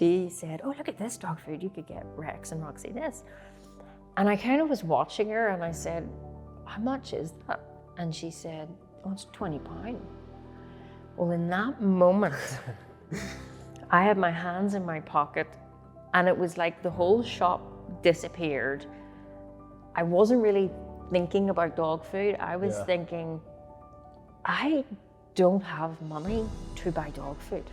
she said, oh, look at this dog food. You could get Rex and Roxy this. And I kind of was watching her and I said, how much is that? And she said, oh, it's £20. Well, in that moment, I had my hands in my pocket and it was like the whole shop disappeared. I wasn't really thinking about dog food. I was thinking, I don't have money to buy dog food.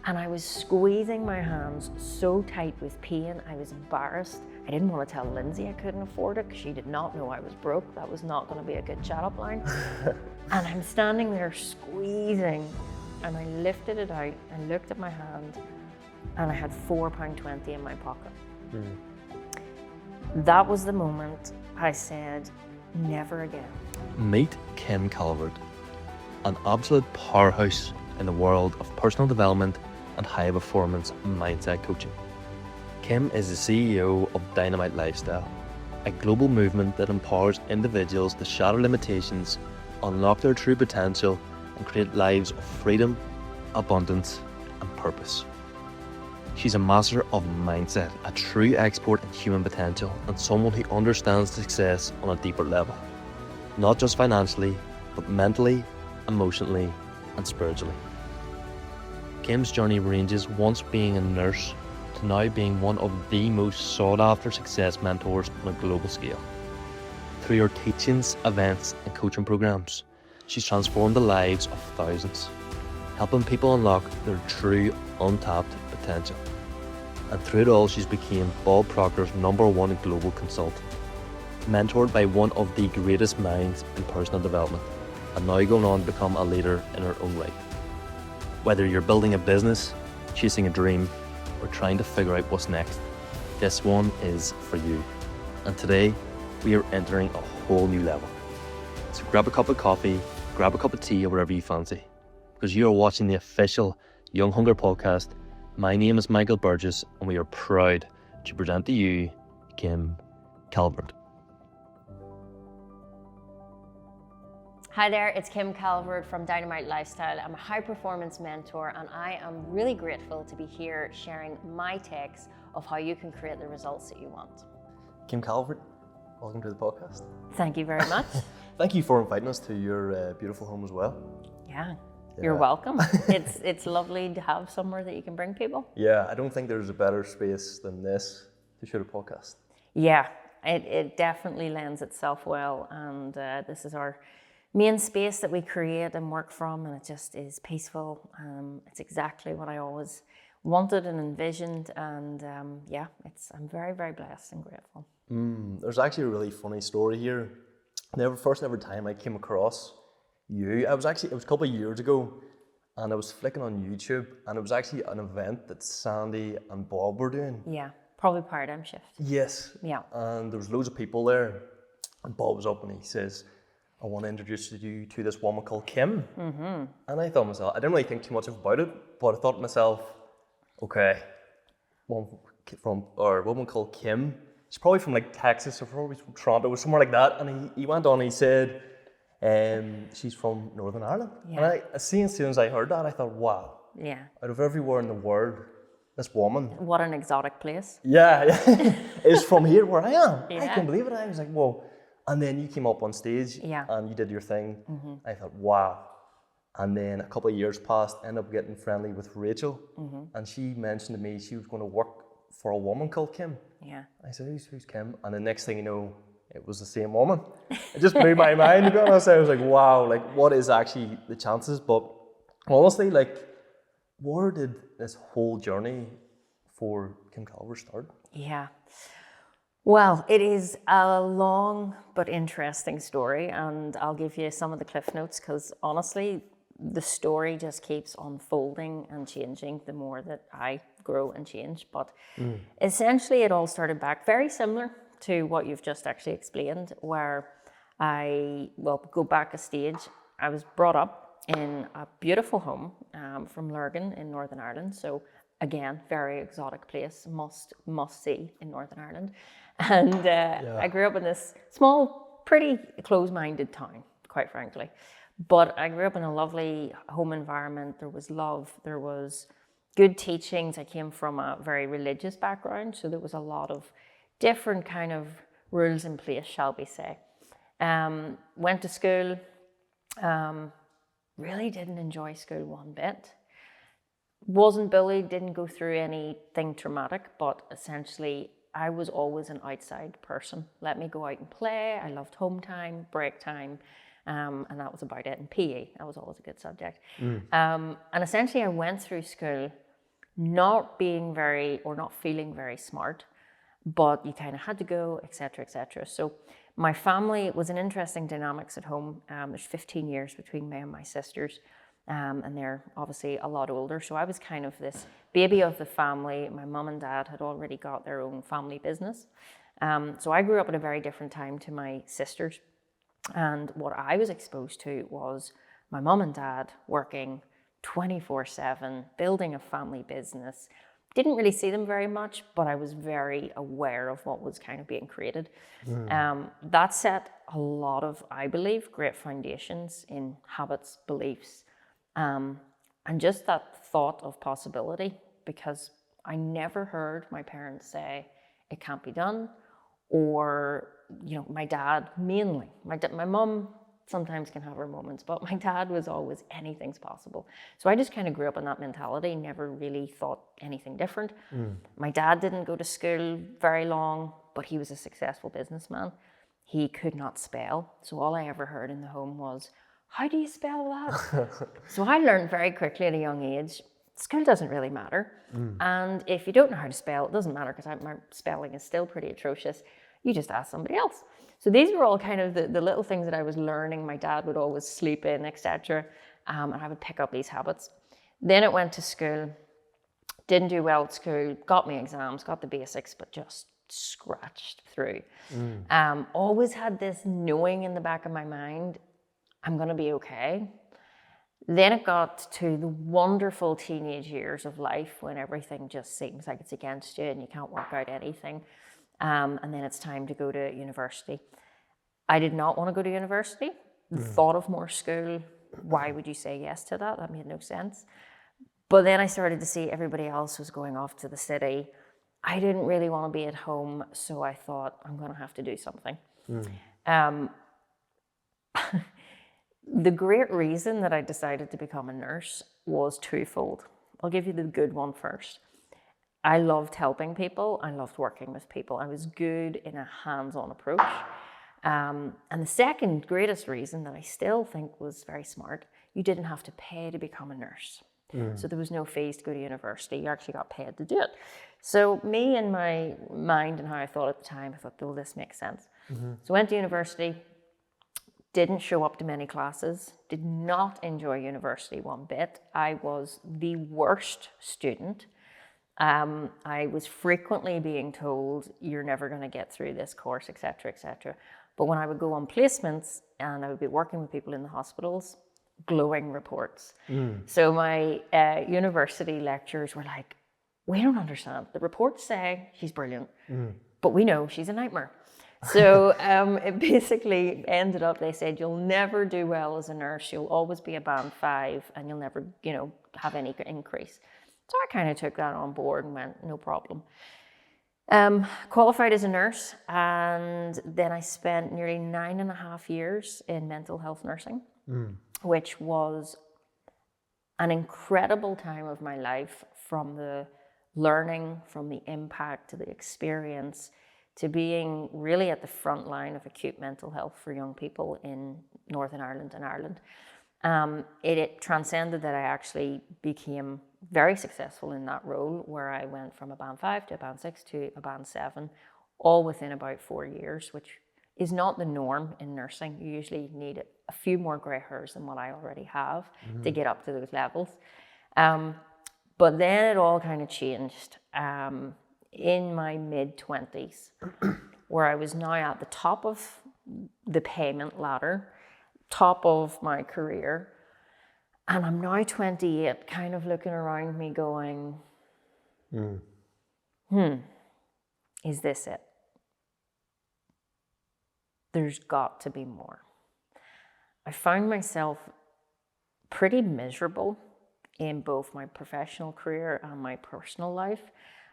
And I was squeezing my hands so tight with pain. I was embarrassed. I didn't want to tell Lindsay I couldn't afford it because she did not know I was broke. That was not going to be a good chat up line. And I'm standing there squeezing and I lifted it out and looked at my hand and I had £4.20 in my pocket. That was the moment I said, never again. Meet Kim Calvert, an absolute powerhouse in the world of personal development and high performance mindset coaching. Kim is the CEO of Dynamite Lifestyle, a global movement that empowers individuals to shatter limitations, unlock their true potential, and create lives of freedom, abundance, and purpose. She's a master of mindset, a true expert in human potential, and someone who understands success on a deeper level. Not just financially, but mentally, emotionally, and spiritually. Kim's journey ranges once being a nurse to now being one of the most sought after success mentors on a global scale. Through her teachings, events, and coaching programs, she's transformed the lives of thousands, helping people unlock their true untapped potential. And through it all, she's become Bob Proctor's #1 global consultant, mentored by one of the greatest minds in personal development, and now going on to become a leader in her own right. Whether you're building a business, chasing a dream, or trying to figure out what's next, this one is for you. And today, we are entering a whole new level. So grab a cup of coffee, grab a cup of tea, or whatever you fancy, because you are watching the official Young Hunger podcast. My name is Michael Burgess, and we are proud to present to you Kim Calvert. Hi there, it's Kim Calvert from Dynamite Lifestyle. I'm a high performance mentor and I am really grateful to be here sharing my takes of how you can create the results that you want. Kim Calvert, welcome to the podcast. Thank you very much. Thank you for inviting us to your beautiful home as well. Yeah, you're welcome. It's lovely to have somewhere that you can bring people. Yeah, I don't think there's a better space than this to shoot a podcast. Yeah, it definitely lends itself well, and this is our main space that we create and work from, and it just is peaceful. It's exactly what I always wanted and envisioned, and I'm very, very blessed and grateful. There's actually a really funny story here. The first ever time I came across you, it was a couple of years ago, and I was flicking on YouTube, and it was actually an event that Sandy and Bob were doing. Yeah, probably paradigm shift. Yes. Yeah. And there was loads of people there, and Bob was up and he says, I want to introduce you to this woman called Kim. Mm-hmm. And I thought to myself, I didn't really think too much about it, but I thought to myself, okay, woman called Kim. She's probably from like Texas or probably from Toronto or somewhere like that. And he went on and he said, she's from Northern Ireland. Yeah. And as soon as I heard that, I thought, wow. Yeah. Out of everywhere in the world, this woman. What an exotic place. Yeah. Is from here where I am. Yeah. I couldn't believe it. I was like, whoa. And then you came up on stage and you did your thing. Mm-hmm. I thought, wow. And then a couple of years passed, ended up getting friendly with Rachel. Mm-hmm. And she mentioned to me she was going to work for a woman called Kim. Yeah. I said, who's Kim? And the next thing you know, it was the same woman. It just blew my mind, to be honest. I was like, wow, like what is actually the chances? But honestly, like, where did this whole journey for Kim Calvert start? Yeah. Well, it is a long but interesting story, and I'll give you some of the cliff notes because honestly, the story just keeps unfolding and changing the more that I grow and change. But essentially, it all started back very similar to what you've just actually explained, where go back a stage. I was brought up in a beautiful home from Lurgan in Northern Ireland. So again, very exotic place, must see in Northern Ireland. And I grew up in this small, pretty close-minded town, quite frankly. But I grew up in a lovely home environment. There was love, there was good teachings. I came from a very religious background, so there was a lot of different kind of rules in place, shall we say. Went to school, really didn't enjoy school one bit. Wasn't bullied, didn't go through anything traumatic, but essentially I was always an outside person. Let me go out and play. I loved home time, break time, and that was about it. And PE, that was always a good subject. And essentially I went through school not being not feeling very smart, but you kind of had to go, etc., etc. So my family was an interesting dynamics at home. There's 15 years between me and my sisters, and they're obviously a lot older. So I was kind of this baby of the family. My mum and dad had already got their own family business. So I grew up at a very different time to my sisters. And what I was exposed to was my mum and dad working 24/7, building a family business. Didn't really see them very much, but I was very aware of what was kind of being created. That set a lot of, I believe, great foundations in habits, beliefs, and just that thought of possibility, because I never heard my parents say it can't be done, or, my dad mainly. My mum sometimes can have her moments, but my dad was always anything's possible. So I just kind of grew up in that mentality, never really thought anything different. My dad didn't go to school very long, but he was a successful businessman. He could not spell. So all I ever heard in the home was, how do you spell that? So I learned very quickly at a young age, school doesn't really matter. And if you don't know how to spell, it doesn't matter, because my spelling is still pretty atrocious. You just ask somebody else. So these were all kind of the little things that I was learning. My dad would always sleep in, etc. And I would pick up these habits. Then it went to school. Didn't do well at school. Got my exams, got the basics, but just scratched through. Always had this knowing in the back of my mind, I'm going to be okay. Then it got to the wonderful teenage years of life when everything just seems like it's against you and you can't work out anything. And then it's time to go to university. I did not want to go to university. The thought of more school, why would you say yes to that? That made no sense. But then I started to see everybody else was going off to the city. I didn't really want to be at home, so I thought, I'm going to have to do something. The great reason that I decided to become a nurse was twofold. I'll give you the good one first. I loved helping people. I loved working with people. I was good in a hands-on approach. And the second greatest reason that I still think was very smart, you didn't have to pay to become a nurse. So there was no fees to go to university. You actually got paid to do it. So me and my mind and how I thought at the time, I thought, well, this makes sense. So I went to university, didn't show up to many classes, did not enjoy university one bit. I was the worst student. I was frequently being told, you're never going to get through this course, etc., etc. But when I would go on placements and I would be working with people in the hospitals, glowing reports. So my university lecturers were like, we don't understand. The reports say she's brilliant, but we know she's a nightmare. So it basically ended up, they said, you'll never do well as a nurse. You'll always be a band 5 and you'll never, have any increase. So I kind of took that on board and went, no problem. Qualified as a nurse, and then I spent nearly 9.5 years in mental health nursing, which was an incredible time of my life, from the learning, from the impact, to the experience, to being really at the front line of acute mental health for young people in Northern Ireland and Ireland. It transcended that I actually became very successful in that role, where I went from a band 5 to a band 6 to a band 7, all within about 4 years, which is not the norm in nursing. You usually need a few more grey hairs than what I already have to get up to those levels. But then it all kind of changed in my mid-20s, where I was now at the top of the payment ladder, top of my career. And I'm now 28, kind of looking around me going, is this it? There's got to be more. I found myself pretty miserable in both my professional career and my personal life.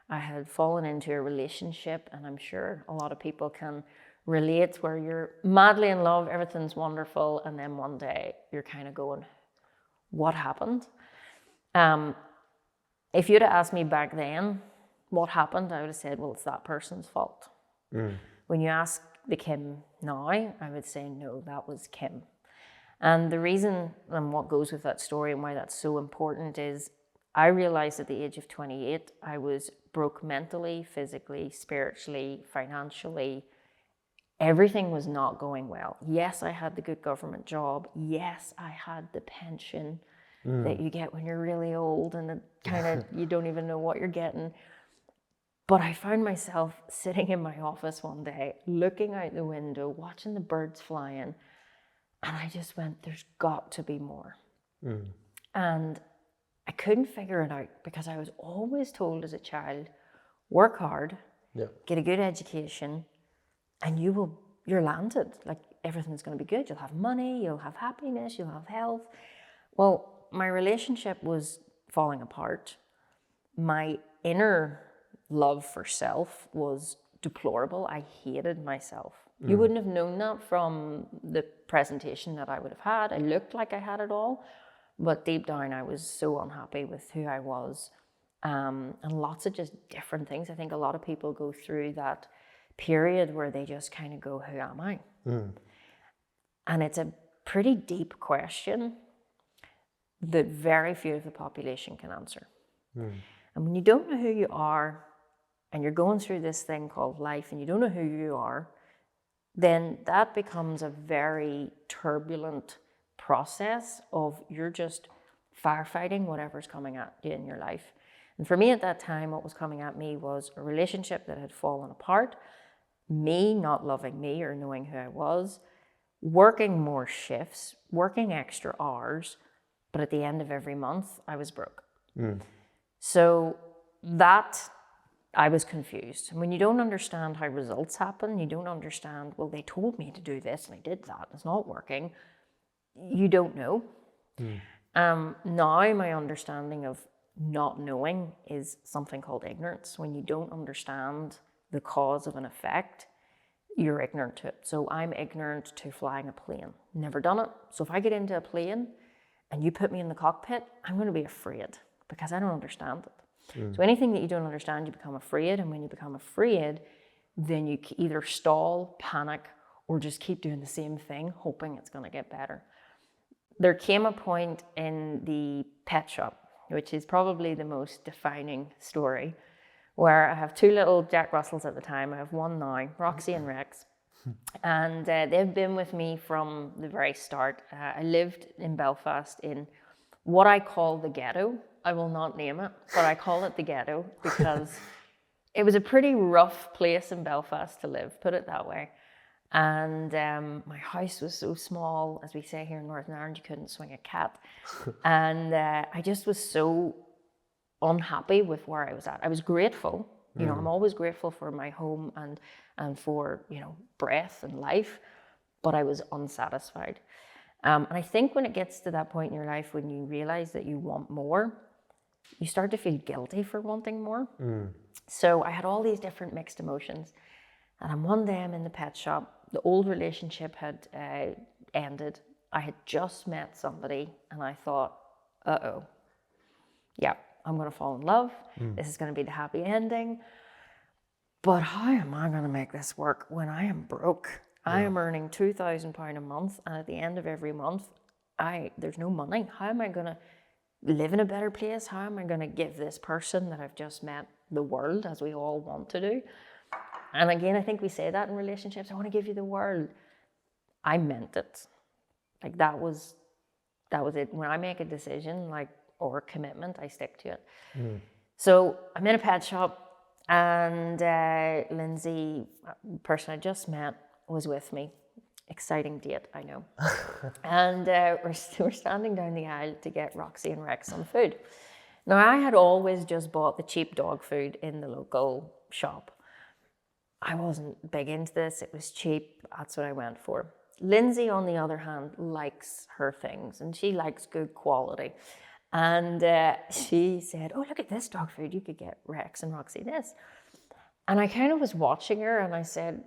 I had fallen into a relationship, and I'm sure a lot of people can relate, where you're madly in love, everything's wonderful, and then one day you're kind of going, what happened? If you'd have asked me back then what happened, I would have said, well, it's that person's fault. When you ask the Kim now, I would say, no, that was Kim. And the reason, and what goes with that story and why that's so important, is I realized at the age of 28, I was broke mentally, physically, spiritually, financially. Everything was not going well. Yes, I had the good government job. Yes, I had the pension that you get when you're really old, and it kind of, you don't even know what you're getting. But I found myself sitting in my office one day, looking out the window, watching the birds flying, and I just went, there's got to be more. And I couldn't figure it out, because I was always told as a child, work hard, get a good education, and you're landed. Like, everything's going to be good. You'll have money, you'll have happiness, you'll have health. Well, my relationship was falling apart. My inner love for self was deplorable. I hated myself. You wouldn't have known that from the presentation that I would have had. I looked like I had it all, but deep down I was so unhappy with who I was, and lots of just different things. I think a lot of people go through that period where they just kind of go, who am I? And it's a pretty deep question that very few of the population can answer. And when you don't know who you are, and you're going through this thing called life, and you don't know who you are, then that becomes a very turbulent process of you're just firefighting whatever's coming at you in your life. And for me at that time, what was coming at me was a relationship that had fallen apart, me not loving me or knowing who I was, working more shifts, working extra hours, but at the end of every month, I was broke. So that, I was confused. And when you don't understand how results happen, you don't understand, well, they told me to do this and I did that, it's not working, you don't know. Now my understanding of not knowing is something called ignorance. When you don't understand the cause of an effect, you're ignorant to it. So I'm ignorant to flying a plane. Never done it. So if I get into a plane and you put me in the cockpit, I'm going to be afraid because I don't understand it. So anything that you don't understand, you become afraid. And when you become afraid, then you either stall, panic, or just keep doing the same thing, hoping it's going to get better. There came a point in the pet shop, which is probably the most defining story, where I have two little Jack Russells at the time. I have one now, Roxy and Rex. And they've been with me from the very start. I lived in Belfast in what I call the ghetto. I will not name it, but I call it the ghetto because it was a pretty rough place in Belfast to live, put it that way. And my house was so small, as we say here in Northern Ireland, you couldn't swing a cat. And I just was so unhappy with where I was at. I was grateful. You know, I'm always grateful for my home and for, you know, breath and life, but I was unsatisfied. And I think when it gets to that point in your life when you realize that you want more, you start to feel guilty for wanting more. So I had all these different mixed emotions. And one day I'm in the pet shop. The old relationship had ended. I had just met somebody and I thought, uh-oh, yeah, I'm going to fall in love. This is going to be the happy ending. But how am I going to make this work when I am broke? I am earning £2,000 a month, and at the end of every month, there's no money. How am I going to live in a better place? How am I going to give this person that I've just met the world, as we all want to do? And again, I think we say that in relationships. I want to give you the world. I meant it. Like that was it. When I make a decision, like, or a commitment, I stick to it. So I'm in a pet shop, and Lindsay, the person I just met, was with me. Exciting date, I know. And we're standing down the aisle to get Roxy and Rex some food. Now, I had always just bought the cheap dog food in the local shop. I wasn't big into this. It was cheap. That's what I went for. Lindsay, on the other hand, likes her things, and she likes good quality. And she said, oh, look at this dog food. You could get Rex and Roxy this. And I kind of was watching her and I said,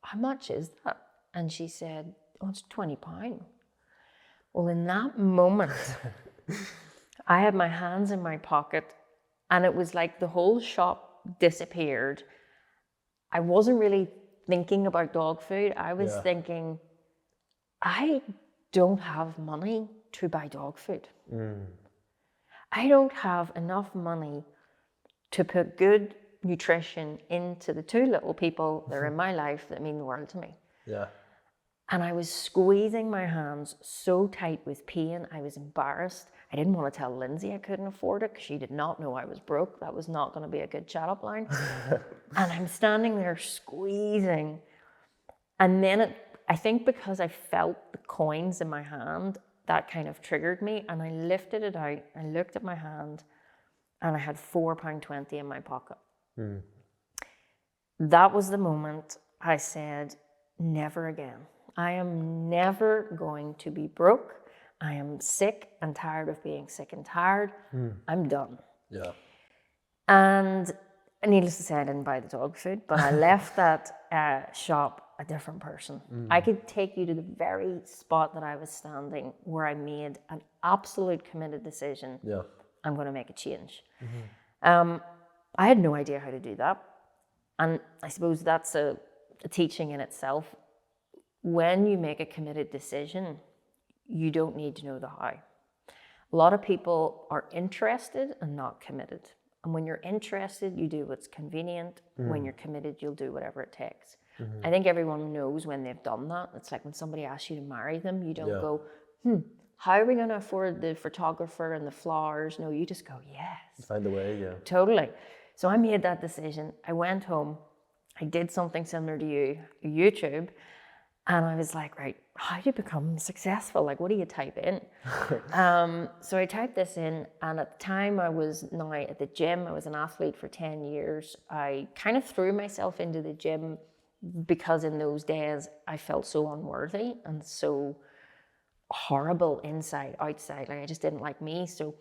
how much is that? And she said, oh, it's £20. Well, in that moment, I had my hands in my pocket and it was like the whole shop disappeared. I wasn't really thinking about dog food. I was thinking, I don't have money to buy dog food. I don't have enough money to put good nutrition into the two little people that are in my life that mean the world to me. Yeah. And I was squeezing my hands so tight with pain. I was embarrassed. I didn't want to tell Lindsay I couldn't afford it because she did not know I was broke. That was not going to be a good chat up line. And I'm standing there squeezing. And then I think because I felt the coins in my hand, that kind of triggered me. And I lifted it out. I looked at my hand and I had £4.20 in my pocket. That was the moment I said, never again. I am never going to be broke. I am sick and tired of being sick and tired. I'm done. Yeah. And needless to say, I didn't buy the dog food, but I left that shop a different person. I could take you to the very spot that I was standing where I made an absolute committed decision. Yeah. I'm going to make a change. I had no idea how to do that. And I suppose that's a teaching in itself. When you make a committed decision, you don't need to know the how. A lot of people are interested and not committed. And when you're interested, you do what's convenient. When you're committed, you'll do whatever it takes. I think everyone knows when they've done that. It's like when somebody asks you to marry them, you don't go, how are we going to afford the photographer and the flowers? No, you just go, yes. Find a way, yeah. Totally. So I made that decision. I went home. I did something similar to you, YouTube. And I was like, right, how do you become successful? Like, what do you type in? So I typed this in, and at the time I was now at the gym. I was an athlete for 10 years. I kind of threw myself into the gym because in those days I felt so unworthy and so horrible inside, outside. Like, I just didn't like me. So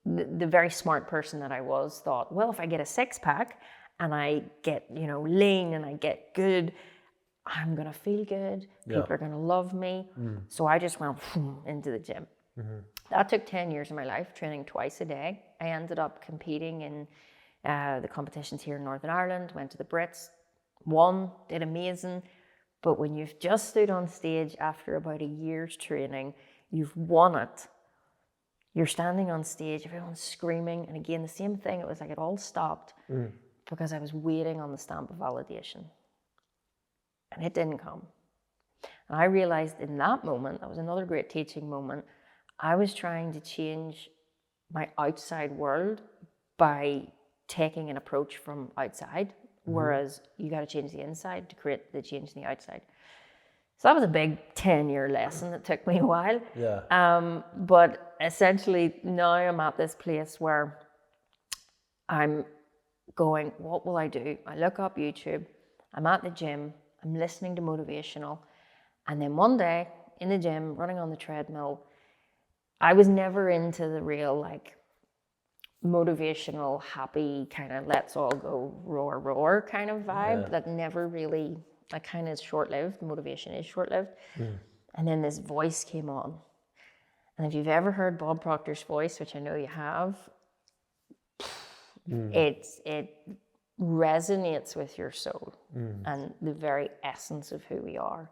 the very smart person that I was thought, well, if I get a six-pack and I get, lean and I get good, I'm going to feel good. People are going to love me. So I just went into the gym. That took 10 years of my life, training twice a day. I ended up competing in the competitions here in Northern Ireland, went to the Brits, won, did amazing. But when you've just stood on stage after about a year's training, you've won it. You're standing on stage, everyone's screaming. And again, the same thing, it was like it all stopped because I was waiting on the stamp of validation. And it didn't come. And I realized in that moment, that was another great teaching moment, I was trying to change my outside world by taking an approach from outside, whereas you got to change the inside to create the change in the outside. So that was a big 10-year lesson that took me a while. Yeah. But essentially now I'm at this place where I'm going, what will I do? I look up YouTube, I'm at the gym, I'm listening to motivational. And then one day in the gym, running on the treadmill, I was never into the real motivational, happy kind of let's all go roar, roar kind of vibe. That never really, that kind of short-lived. Motivation is short-lived. And then this voice came on. And if you've ever heard Bob Proctor's voice, which I know you have, it resonates with your soul and the very essence of who we are.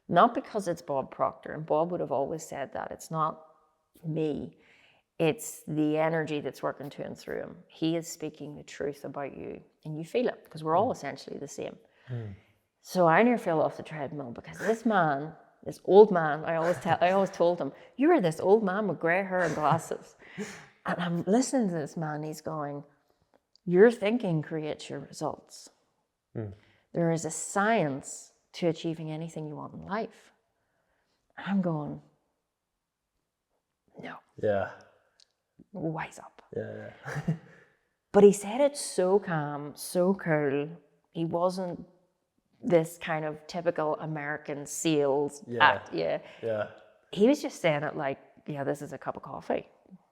Not because it's Bob Proctor, and Bob would have always said that. It's not me. It's the energy that's working to and through him. He is speaking the truth about you, and you feel it because we're all essentially the same. So I near fell off the treadmill because this man, this old man, I always told him, you are this old man with grey hair and glasses. And I'm listening to this man, he's going, your thinking creates your results. There is a science to achieving anything you want in life. And I'm going, no. Yeah. Wise up. Yeah. But he said it so calm, so cool. He wasn't this kind of typical American sales act. Yeah. He was just saying it like, yeah, this is a cup of coffee.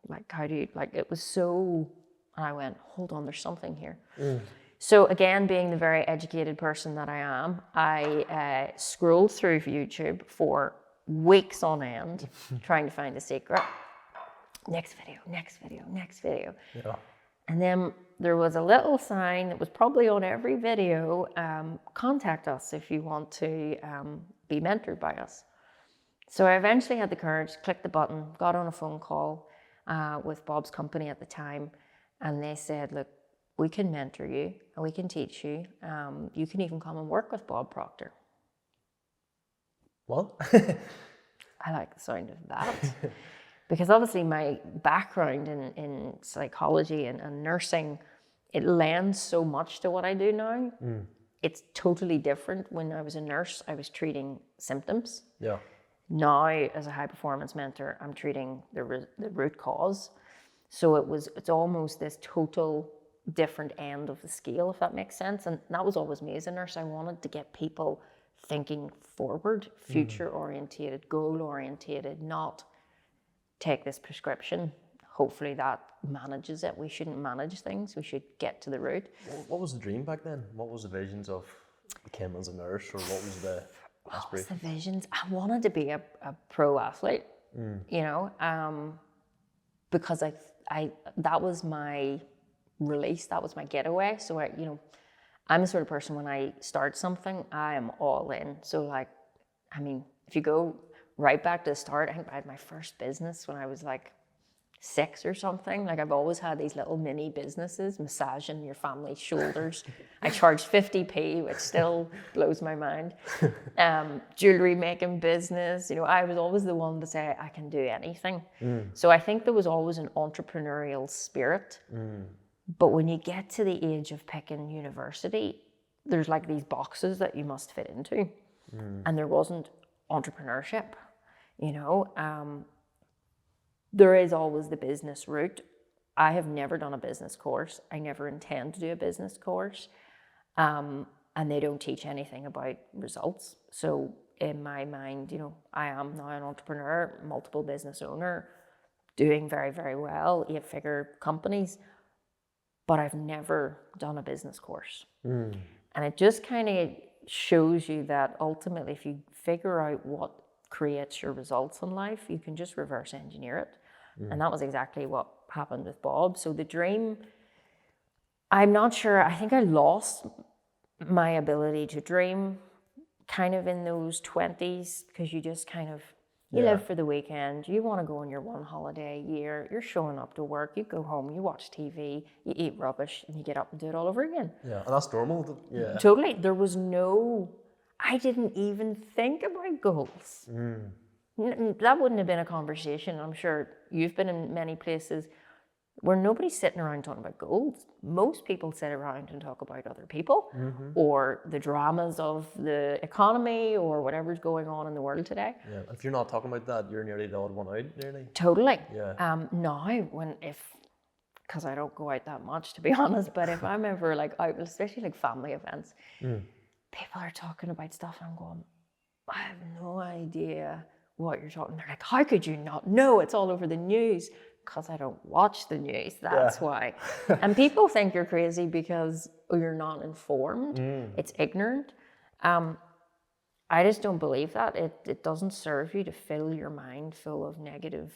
like, how do you, like, it was so, and I went, hold on, there's something here. So again, being the very educated person that I am, I scrolled through YouTube for weeks on end, trying to find a secret. Next video, next video, next video. Yeah. And then there was a little sign that was probably on every video, contact us if you want to be mentored by us. So I eventually had the courage, clicked the button, got on a phone call with Bob's company at the time, and they said, look, we can mentor you and we can teach you. You can even come and work with Bob Proctor. What? I like the sound of that. Because obviously my background in psychology and nursing, it lends so much to what I do now. It's totally different. When I was a nurse, I was treating symptoms. Yeah. Now, as a high performance mentor, I'm treating the root cause. So it's almost this total different end of the scale, if that makes sense. And that was always me as a nurse. I wanted to get people thinking forward, future orientated, goal orientated, not take this prescription. Hopefully that manages it. We shouldn't manage things. We should get to the root. What was the dream back then? What was the visions of Kim as a nurse, or what was the What was the visions? I wanted to be a pro athlete, you know, because I that was my release, that was my getaway. So I'm the sort of person, when I start something, I am all in. So like, I mean, if you go right back to the start, I think I had my first business when I was like 6 or something. Like, I've always had these little mini businesses, massaging your family's shoulders. I charged 50p, which still blows my mind. Jewelry making business. You know, I was always the one to say I can do anything. So I think there was always an entrepreneurial spirit. But when you get to the age of picking university, there's like these boxes that you must fit into. And there wasn't entrepreneurship, you know. There is always the business route. I have never done a business course. I never intend to do a business course. And they don't teach anything about results. So in my mind, you know, I am now an entrepreneur, multiple business owner, doing very, very well, 8-figure companies, but I've never done a business course. And it just kind of shows you that ultimately, if you figure out what creates your results in life, you can just reverse engineer it. And that was exactly what happened with Bob. So the dream, I'm not sure, I think I lost my ability to dream kind of in those 20s, because you just kind of, you live for the weekend, you want to go on your one holiday a year, you're showing up to work, you go home, you watch TV, you eat rubbish, and you get up and do it all over again. Yeah, and that's normal. Yeah. Totally. There was I didn't even think about goals. That wouldn't have been a conversation. I'm sure you've been in many places where nobody's sitting around talking about goals. Most people sit around and talk about other people or the dramas of the economy or whatever's going on in the world today. Yeah, if you're not talking about that, you're nearly the odd one out, nearly. Totally. Yeah. Now, because I don't go out that much, to be honest, but if I'm ever like out, especially like family events, people are talking about stuff and I'm going, I have no idea what you're talking. They're like, how could you not know? It's all over the news. Because I don't watch the news, that's why. And people think you're crazy because you're not informed. It's ignorant. I just don't believe that. It doesn't serve you to fill your mind full of negative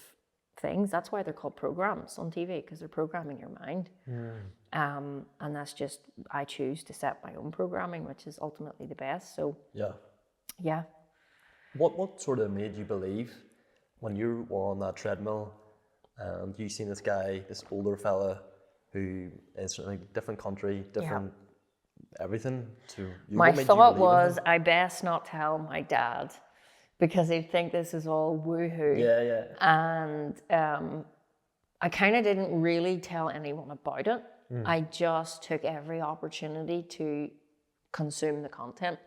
things. That's why they're called programs on TV, because they're programming your mind. And that's just, I choose to set my own programming, which is ultimately the best. So yeah. What sort of made you believe when you were on that treadmill and you seen this guy, this older fella who is in a different country, different everything to you? My thought was, I best not tell my dad because he'd think this is all woohoo. Yeah. And I kind of didn't really tell anyone about it. I just took every opportunity to consume the content.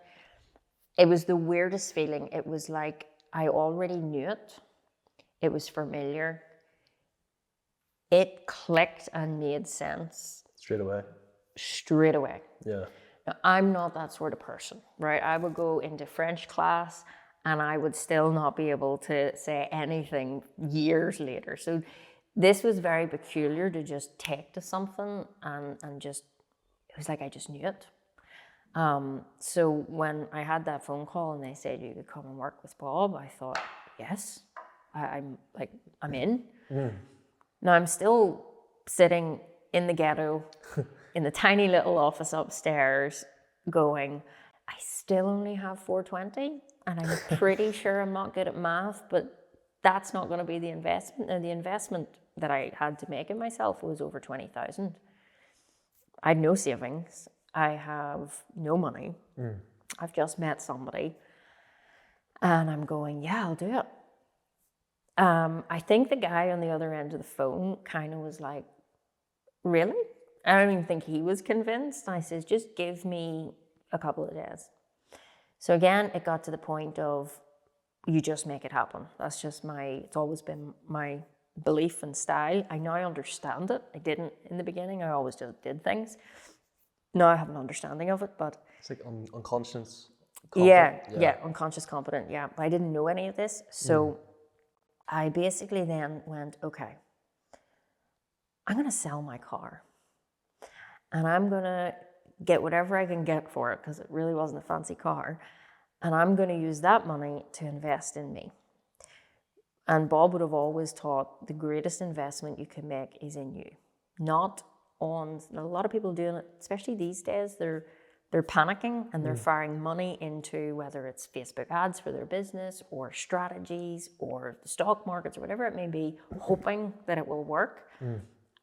It was the weirdest feeling. It was like I already knew it. It was familiar. It clicked and made sense. Straight away. Yeah. Now, I'm not that sort of person, right? I would go into French class and I would still not be able to say anything years later. So this was very peculiar to just take to something and just, it was like I just knew it. So when I had that phone call and they said you could come and work with Bob, I thought, yes, I'm in. Now I'm still sitting in the ghetto, in the tiny little office upstairs, going, I still only have 420, and I'm pretty sure I'm not good at math, but that's not going to be the investment. And the investment that I had to make in myself was over 20,000. I had no savings. I have no money. I've just met somebody, and I'm going, yeah, I'll do it. I think the guy on the other end of the phone kind of was like, really? I don't even think he was convinced. I says, just give me a couple of days. So again, it got to the point of, you just make it happen. That's just it's always been my belief and style. I now understand it. I didn't in the beginning. I always just did things. Now I have an understanding of it, but... It's like unconscious. Yeah, unconscious competent, yeah. But I didn't know any of this. So I basically then went, okay, I'm going to sell my car. And I'm going to get whatever I can get for it, because it really wasn't a fancy car. And I'm going to use that money to invest in me. And Bob would have always taught the greatest investment you can make is in you. Not on, a lot of people doing it, especially these days, they're panicking and they're firing money into whether it's Facebook ads for their business or strategies or the stock markets or whatever it may be, hoping that it will work.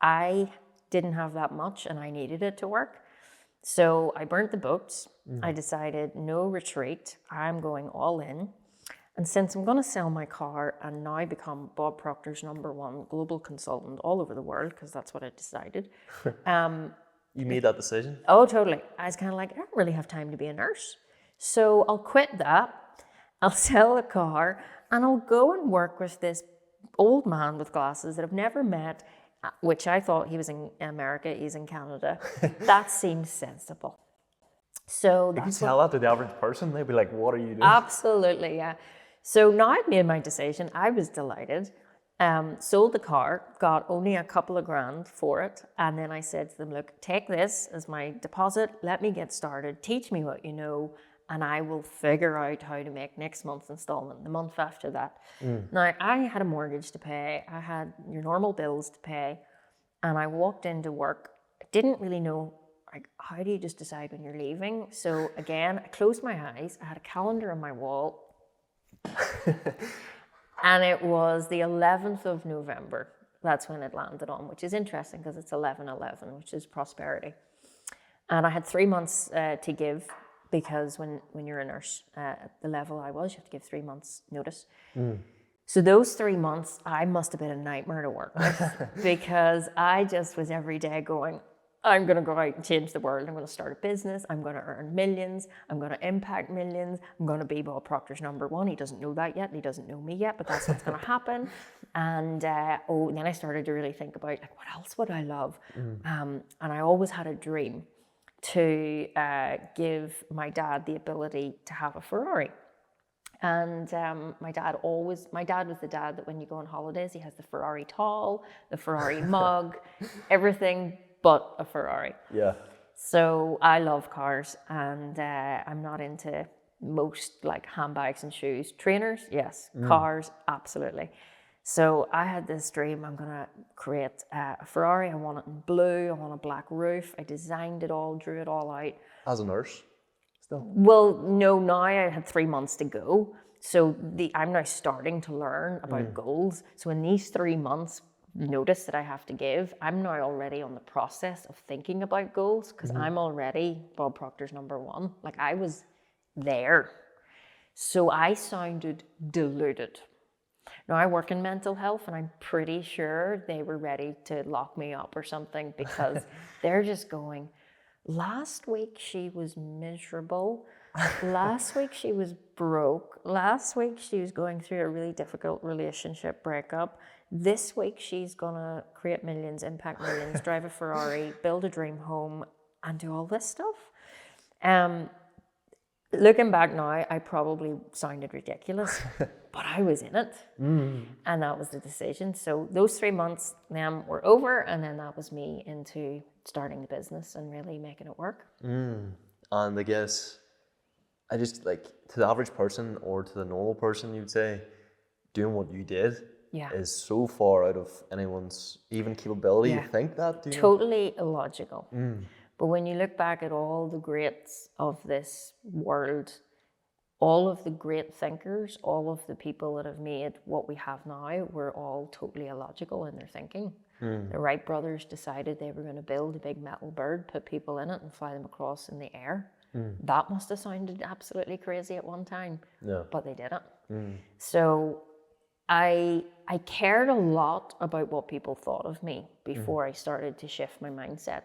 I didn't have that much and I needed it to work. So I burnt the boats. I decided no retreat. I'm going all in. And since I'm going to sell my car and now become Bob Proctor's #1 global consultant all over the world, because that's what I decided. You made that decision? Oh, totally. I was kind of like, I don't really have time to be a nurse. So I'll quit that. I'll sell the car and I'll go and work with this old man with glasses that I've never met, which I thought he was in America, he's in Canada. That seemed sensible. So If you tell that to the average person, they'd be like, what are you doing? Absolutely, yeah. So now I'd made my decision. I was delighted. Sold the car, got only a couple of grand for it. And then I said to them, look, take this as my deposit. Let me get started. Teach me what you know. And I will figure out how to make next month's installment, the month after that. Now, I had a mortgage to pay. I had your normal bills to pay. And I walked into work. I didn't really know, like, how do you just decide when you're leaving? So again, I closed my eyes. I had a calendar on my wall. And it was the 11th of November. That's when it landed on, which is interesting because it's 11/11, which is prosperity. And I had 3 months to give, because when you're a nurse at the level I was, you have to give 3 months notice. So those 3 months, I must have been a nightmare to work with because I just was every day going, I'm going to go out and change the world. I'm going to start a business. I'm going to earn millions. I'm going to impact millions. I'm going to be Bob Proctor's #1. He doesn't know that yet. And he doesn't know me yet, but that's what's going to happen. And then I started to really think about, like, what else would I love? And I always had a dream to give my dad the ability to have a Ferrari. And my dad was the dad that when you go on holidays, he has the Ferrari towel, the Ferrari mug, everything but a Ferrari. Yeah. So I love cars, and I'm not into most like handbags and shoes. Trainers, yes. Cars, absolutely. So I had this dream, I'm gonna create a Ferrari. I want it in blue, I want a black roof. I designed it all, drew it all out. As a nurse, still? Well, no, now I had 3 months to go. So I'm now starting to learn about goals. So in these 3 months, notice that I have to give, I'm now already on the process of thinking about goals, because I'm already Bob Proctor's #1. Like, I was there. So I sounded deluded. Now, I work in mental health, and I'm pretty sure they were ready to lock me up or something, because they're just going, last week she was miserable. Last week she was broke. Last week she was going through a really difficult relationship breakup. This week she's gonna create millions, impact millions, drive a Ferrari, build a dream home, and do all this stuff. Looking back now, I probably sounded ridiculous, but I was in it. And that was the decision. So those 3 months then were over, and then that was me into starting the business and really making it work. And I guess, I just like, to the average person or to the normal person, you'd say, doing what you did is so far out of anyone's even capability to think that. Do you know? Totally illogical. But when you look back at all the greats of this world, all of the great thinkers, all of the people that have made what we have now, were all totally illogical in their thinking. The Wright brothers decided they were going to build a big metal bird, put people in it and fly them across in the air. That must have sounded absolutely crazy at one time, but they did it. So I cared a lot about what people thought of me before I started to shift my mindset.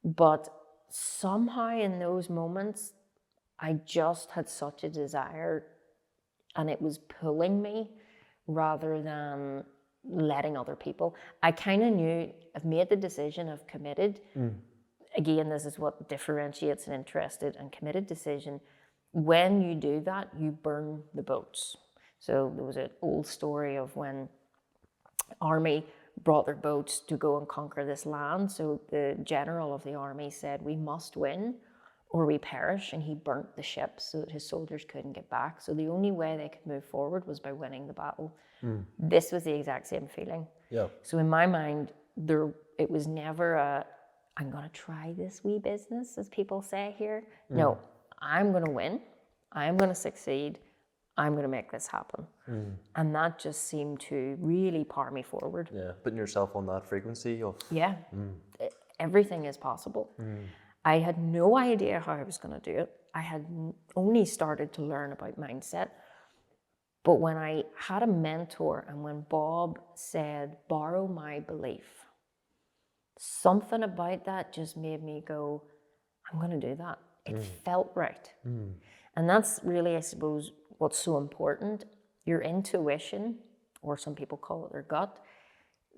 But somehow in those moments, I just had such a desire, and it was pulling me rather than letting other people. I kind of knew, I've made the decision, I've committed. Again, this is what differentiates an interested and committed decision. When you do that, you burn the boats. So there was an old story of when army brought their boats to go and conquer this land. So the general of the army said, we must win or we perish. And he burnt the ships so that his soldiers couldn't get back. So the only way they could move forward was by winning the battle. This was the exact same feeling. So in my mind, it was never a, I'm going to try this wee business, as people say here. No, I'm going to win. I'm going to succeed. I'm going to make this happen. And that just seemed to really power me forward. Putting yourself on that frequency of... Everything is possible. I had no idea how I was going to do it. I had only started to learn about mindset. But when I had a mentor, and when Bob said, borrow my belief, something about that just made me go, I'm going to do that. It felt right. And that's really, I suppose, what's so important. Your intuition, or some people call it their gut,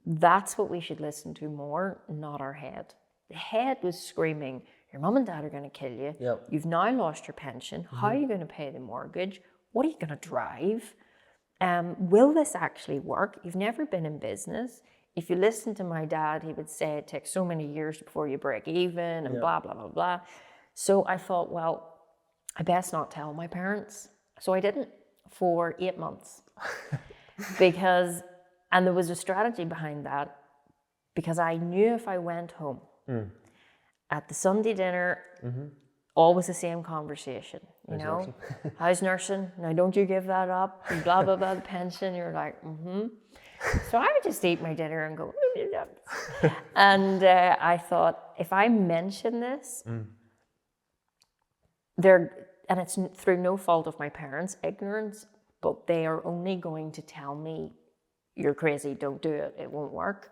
that's what we should listen to more, not our head. The head was screaming, your mum and dad are going to kill you. You've now lost your pension. How are you going to pay the mortgage? What are you going to drive? Will this actually work? You've never been in business. If you listen to my dad, he would say it takes so many years before you break even and blah, blah, blah, blah. So I thought, well, I best not tell my parents. So I didn't for 8 months. And there was a strategy behind that, because I knew if I went home at the Sunday dinner, always the same conversation, you know, how's nursing? Now don't you give that up, and blah, blah, blah, the pension. You're like, So I would just eat my dinner and go, and I thought, if I mention this, and it's through no fault of my parents' ignorance, but they are only going to tell me, you're crazy, don't do it, it won't work.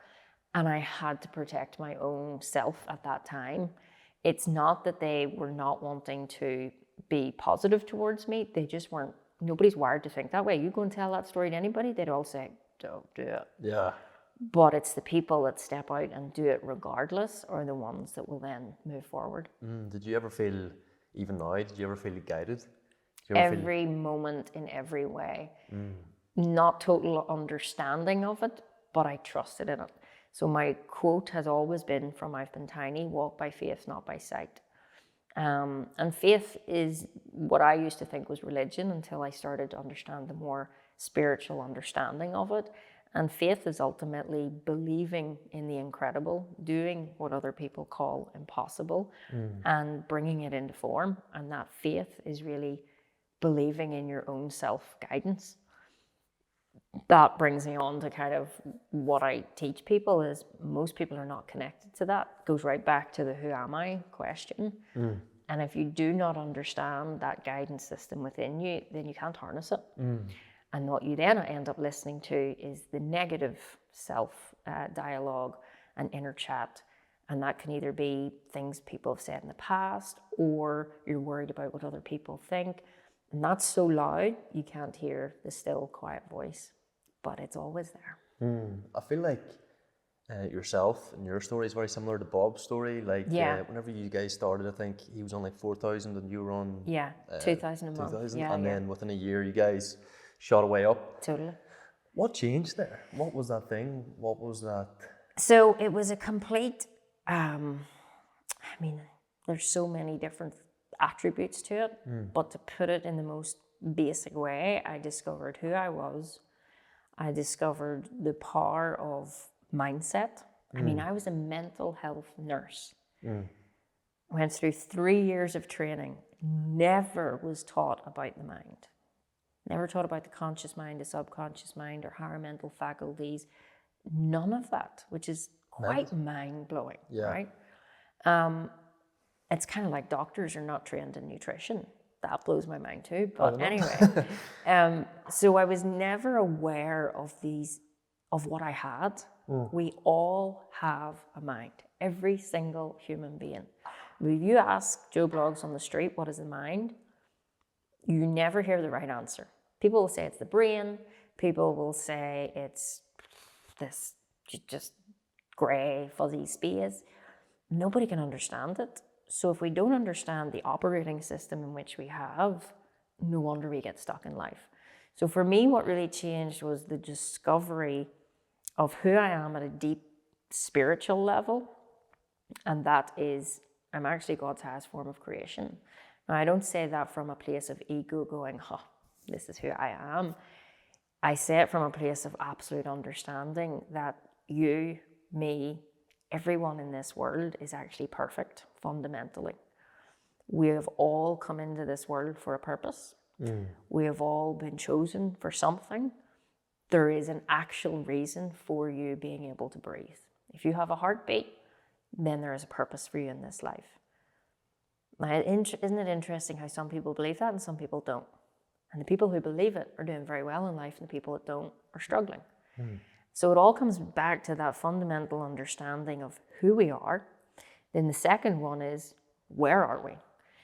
And I had to protect my own self at that time. It's not that they were not wanting to be positive towards me, they just weren't, nobody's wired to think that way. You go and tell that story to anybody, they'd all say, don't do it. But it's the people that step out and do it regardless are the ones that will then move forward. Did you ever feel, even now, did you ever feel guided? Every moment, in every way. Not total understanding of it, but I trusted in it. So my quote has always been from I've Been Tiny, walk by faith, not by sight. And faith is what I used to think was religion until I started to understand the more spiritual understanding of it. And faith is ultimately believing in the incredible, doing what other people call impossible, and bringing it into form. And that faith is really believing in your own self-guidance. That brings me on to kind of what I teach people is most people are not connected to that. It goes right back to the who am I question. And if you do not understand that guidance system within you, then you can't harness it. And what you then end up listening to is the negative self dialogue and inner chat. And that can either be things people have said in the past, or you're worried about what other people think. And that's so loud, you can't hear the still, quiet voice, but it's always there. I feel like yourself and your story is very similar to Bob's story. Like, whenever you guys started, I think he was on like 4,000 and you were on 2,000 a month. 2,000, and then within a year, you guys shot away up. Totally. What changed there? What was that thing? What was that? So it was a complete, there's so many different attributes to it, but to put it in the most basic way, I discovered who I was. I discovered the power of mindset. I was a mental health nurse. Went through 3 years of training, never was taught about the mind. Never taught about the conscious mind, the subconscious mind, or higher mental faculties. None of that, which is quite mind-blowing, right? It's kind of like doctors are not trained in nutrition. That blows my mind too. But anyway, so I was never aware of what I had. We all have a mind, every single human being. If you ask Joe Bloggs on the street, what is the mind? You never hear the right answer. People will say it's the brain. People will say it's this just gray, fuzzy space. Nobody can understand it. So if we don't understand the operating system in which we have, no wonder we get stuck in life. So for me, what really changed was the discovery of who I am at a deep spiritual level. And that is, I'm actually God's highest form of creation. Now, I don't say that from a place of ego going, this is who I am. I say it from a place of absolute understanding that you, me, everyone in this world is actually perfect, fundamentally. We have all come into this world for a purpose. We have all been chosen for something. There is an actual reason for you being able to breathe. If you have a heartbeat, then there is a purpose for you in this life. Now, isn't it interesting how some people believe that and some people don't? And the people who believe it are doing very well in life, and the people that don't are struggling. So it all comes back to that fundamental understanding of who we are. Then the second one is, where are we?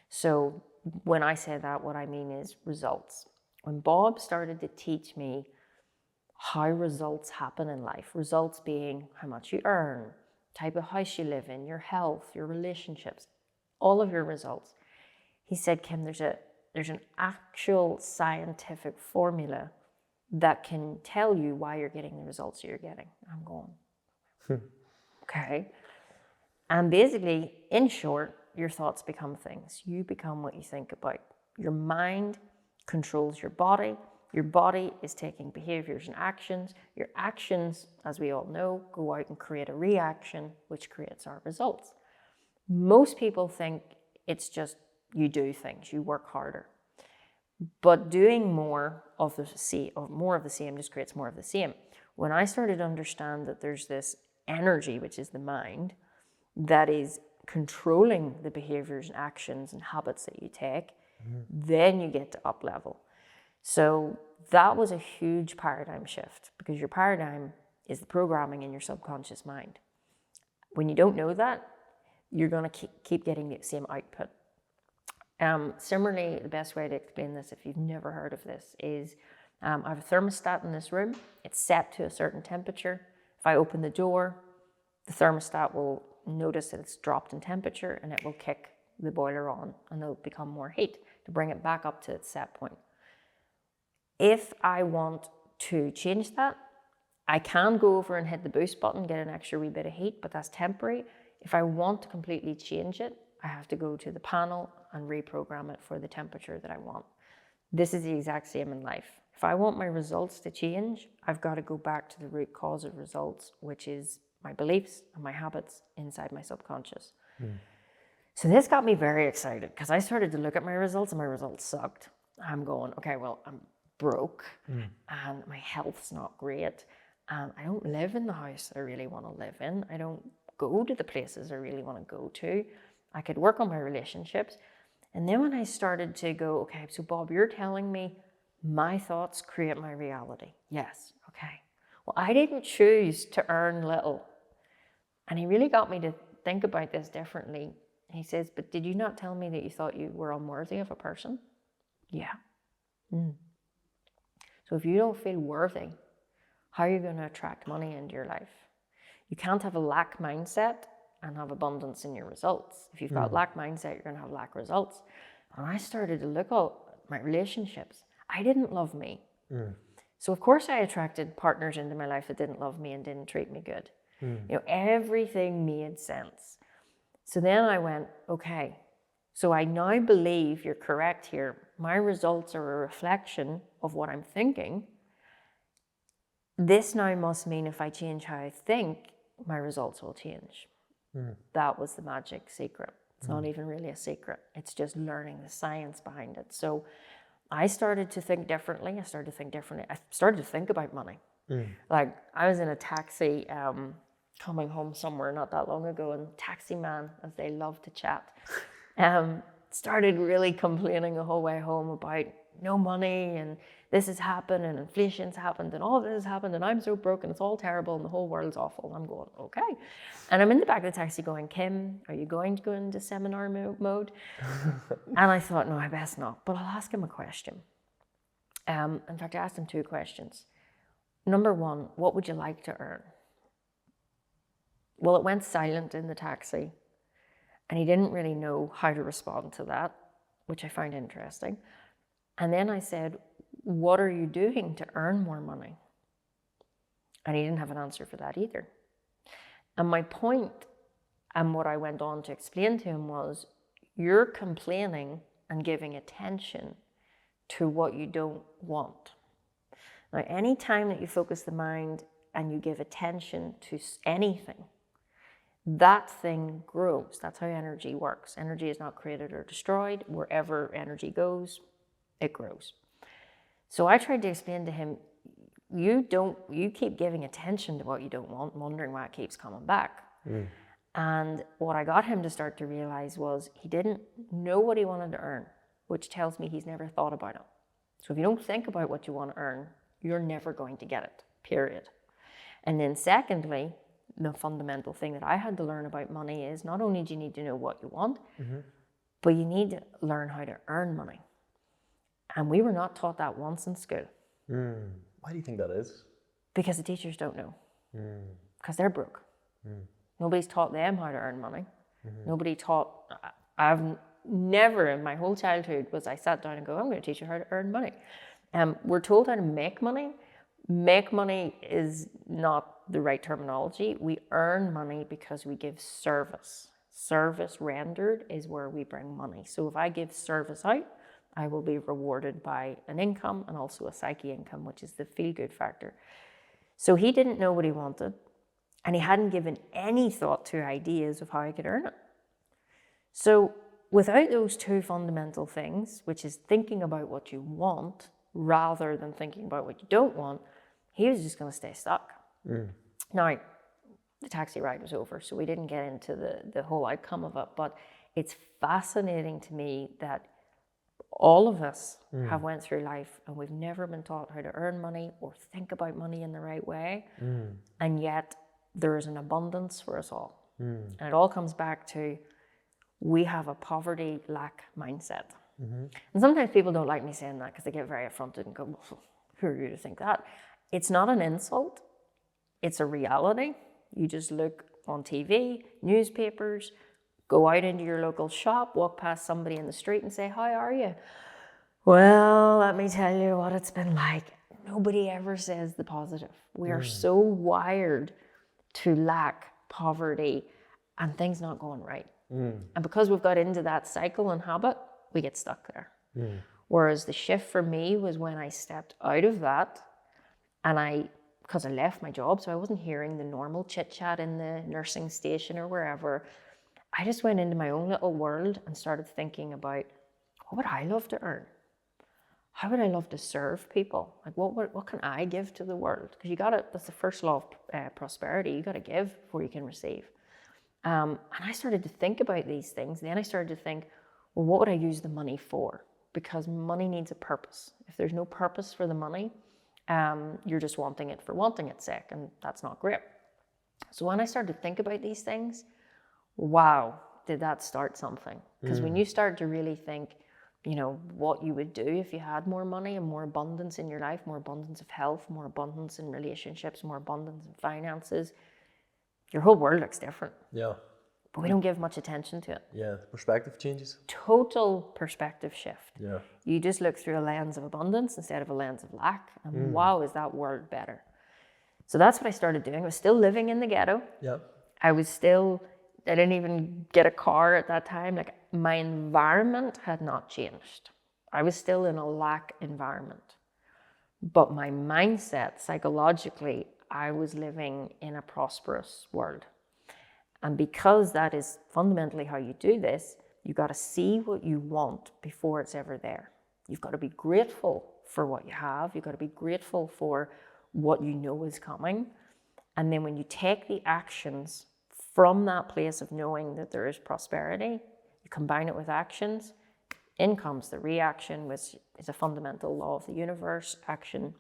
So when I say that, what I mean is results. When Bob started to teach me how results happen in life, results being how much you earn, type of house you live in, your health, your relationships, all of your results. He said, Kim, there's an actual scientific formula that can tell you why you're getting the results you're getting. I'm going, okay. And basically, in short, your thoughts become things. You become what you think about. Your mind controls your body. Your body is taking behaviors and actions. Your actions, as we all know, go out and create a reaction, which creates our results. Most people think it's just you do things, you work harder. But doing more of the same just creates more of the same. When I started to understand that there's this energy, which is the mind, that is controlling the behaviors and actions and habits that you take, then you get to up level. So that was a huge paradigm shift, because your paradigm is the programming in your subconscious mind. When you don't know that, you're going to keep getting the same output. Similarly, the best way to explain this, if you've never heard of this, is I have a thermostat in this room. It's set to a certain temperature. If I open the door, the thermostat will notice that it's dropped in temperature, and it will kick the boiler on, and there'll become more heat to bring it back up to its set point. If I want to change that, I can go over and hit the boost button, get an extra wee bit of heat, but that's temporary. If I want to completely change it, I have to go to the panel and reprogram it for the temperature that I want. This is the exact same in life. If I want my results to change, I've got to go back to the root cause of results, which is my beliefs and my habits inside my subconscious. So this got me very excited, because I started to look at my results and my results sucked. I'm going, okay, well, I'm broke and my health's not great, and I don't live in the house that I really want to live in. I don't go to the places I really want to go to. I could work on my relationships. And then when I started to go, okay, so Bob, you're telling me my thoughts create my reality. Yes, okay. Well, I didn't choose to earn little. And he really got me to think about this differently. He says, but did you not tell me that you thought you were unworthy of a person? Yeah. So if you don't feel worthy, how are you going to attract money into your life? You can't have a lack mindset and have abundance in your results. If you've got lack mindset, you're going to have lack results. And I started to look at my relationships. I didn't love me. So of course I attracted partners into my life that didn't love me and didn't treat me good. Everything made sense. So then I went, okay, so I now believe you're correct here. My results are a reflection of what I'm thinking. This now must mean if I change how I think, my results will change. That was the magic secret. It's not even really a secret. It's just learning the science behind it. So I started to think differently. I started to think about money. Like I was in a taxi coming home somewhere not that long ago, and taxi man, as they love to chat, started really complaining the whole way home about no money and this has happened and inflation's happened and all of this has happened and I'm so broken, it's all terrible and the whole world's awful. I'm going, okay. And I'm in the back of the taxi going, Kim, are you going to go into seminar mode? And I thought, no, I best not, but I'll ask him a question. In fact, I asked him 2 questions. Number 1, what would you like to earn? Well, it went silent in the taxi and he didn't really know how to respond to that, which I found interesting. And then I said, what are you doing to earn more money? And he didn't have an answer for that either. And my point, and what I went on to explain to him was, you're complaining and giving attention to what you don't want. Now, any time that you focus the mind and you give attention to anything, that thing grows. That's how energy works. Energy is not created or destroyed. Wherever energy goes, it grows. So I tried to explain to him, you keep giving attention to what you don't want, wondering why it keeps coming back. And what I got him to start to realize was he didn't know what he wanted to earn, which tells me he's never thought about it. So if you don't think about what you want to earn, you're never going to get it, period. And then secondly, the fundamental thing that I had to learn about money is not only do you need to know what you want, but you need to learn how to earn money. And we were not taught that once in school. Why do you think that is? Because the teachers don't know. Because they're broke. Nobody's taught them how to earn money. Nobody taught, I've never in my whole childhood was I sat down and go, I'm going to teach you how to earn money. We're told how to make money. Make money is not the right terminology. We earn money because we give service. Service rendered is where we bring money. So if I give service out, I will be rewarded by an income and also a psyche income, which is the feel-good factor. So he didn't know what he wanted, and he hadn't given any thought to ideas of how I could earn it. So without those 2 fundamental things, which is thinking about what you want rather than thinking about what you don't want, he was just going to stay stuck. Now, the taxi ride was over, so we didn't get into the whole outcome of it, but it's fascinating to me that all of us have went through life and we've never been taught how to earn money or think about money in the right way. And yet there is an abundance for us all. And it all comes back to we have a poverty lack mindset. And sometimes people don't like me saying that because they get very affronted and go, well, who are you to think that? It's not an insult. It's a reality. You just look on TV, newspapers, go out into your local shop, walk past somebody in the street and say, how are you? Well, let me tell you what it's been like. Nobody ever says the positive. We are so wired to lack poverty and things not going right. And because we've got into that cycle and habit, we get stuck there. Whereas the shift for me was when I stepped out of that and because I left my job, so I wasn't hearing the normal chit chat in the nursing station or wherever. I just went into my own little world and started thinking about what would I love to earn? How would I love to serve people? Like what can I give to the world? Because that's the first law of prosperity. You got to give before you can receive. And I started to think about these things. And then I started to think, well, what would I use the money for? Because money needs a purpose. If there's no purpose for the money, you're just wanting it for wanting its sake, and that's not great. So when I started to think about these things, wow, did that start something? Because when you start to really think, what you would do if you had more money and more abundance in your life, more abundance of health, more abundance in relationships, more abundance in finances, your whole world looks different. Yeah. but we don't give much attention to it. Yeah, the perspective changes. Total perspective shift. Yeah. You just look through a lens of abundance instead of a lens of lack, and wow, is that world better. So that's what I started doing. I was still living in the ghetto. Yeah. I didn't even get a car at that time. Like, my environment had not changed. I was still in a lack environment. But my mindset, psychologically, I was living in a prosperous world. And because that is fundamentally how you do this, you got to see what you want before it's ever there. You've got to be grateful for what you have. You've got to be grateful for what you know is coming. And then when you take the actions from that place of knowing that there is prosperity, you combine it with actions, in comes the reaction, which is a fundamental law of the universe. Action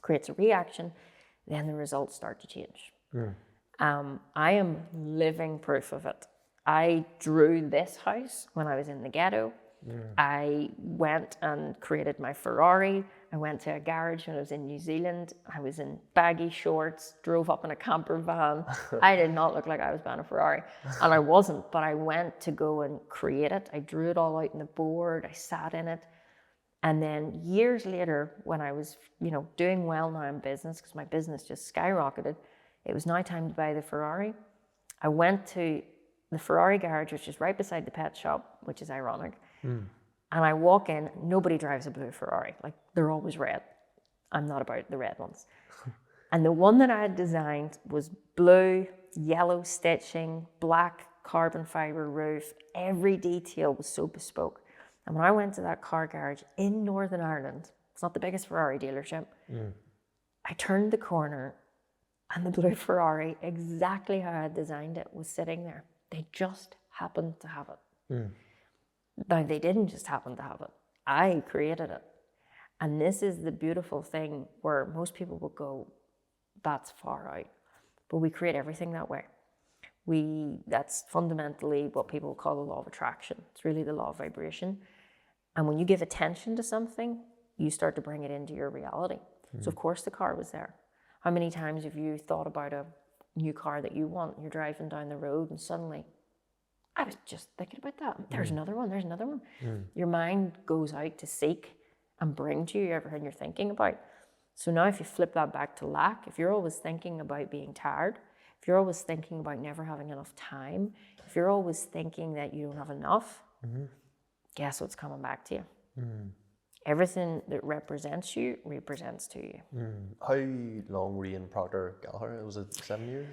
creates a reaction, then the results start to change. I am living proof of it. I drew this house when I was in the ghetto. I went and created my Ferrari. I went to a garage when I was in New Zealand. I was in baggy shorts, drove up in a camper van. I did not look like I was buying a Ferrari, and I wasn't, but I went to go and create it. I drew it all out on the board. I sat in it. And then years later, when I was, doing well now in business, because my business just skyrocketed, it was now time to buy the Ferrari. I went to the Ferrari garage, which is right beside the pet shop, which is ironic. And I walk in, nobody drives a blue Ferrari. Like, they're always red. I'm not about the red ones. And the one that I had designed was blue, yellow stitching, black carbon fiber roof. Every detail was so bespoke. And when I went to that car garage in Northern Ireland, it's not the biggest Ferrari dealership, I turned the corner and the blue Ferrari, exactly how I had designed it, was sitting there. They just happened to have it. Now, they didn't just happen to have it. I created it. And this is the beautiful thing where most people will go, that's far out. But we create everything that way. That's fundamentally what people call the law of attraction. It's really the law of vibration. And when you give attention to something, you start to bring it into your reality. So of course the car was there. How many times have you thought about a new car that you want? You're driving down the road and suddenly, I was just thinking about that. There's another one, there's another one. Your mind goes out to seek and bring to you everything you're thinking about. So now if you flip that back to lack, if you're always thinking about being tired, if you're always thinking about never having enough time, if you're always thinking that you don't have enough, guess what's coming back to you? Everything that represents you represents to you. How long were you in Proctor Gallagher? Was it 7 years?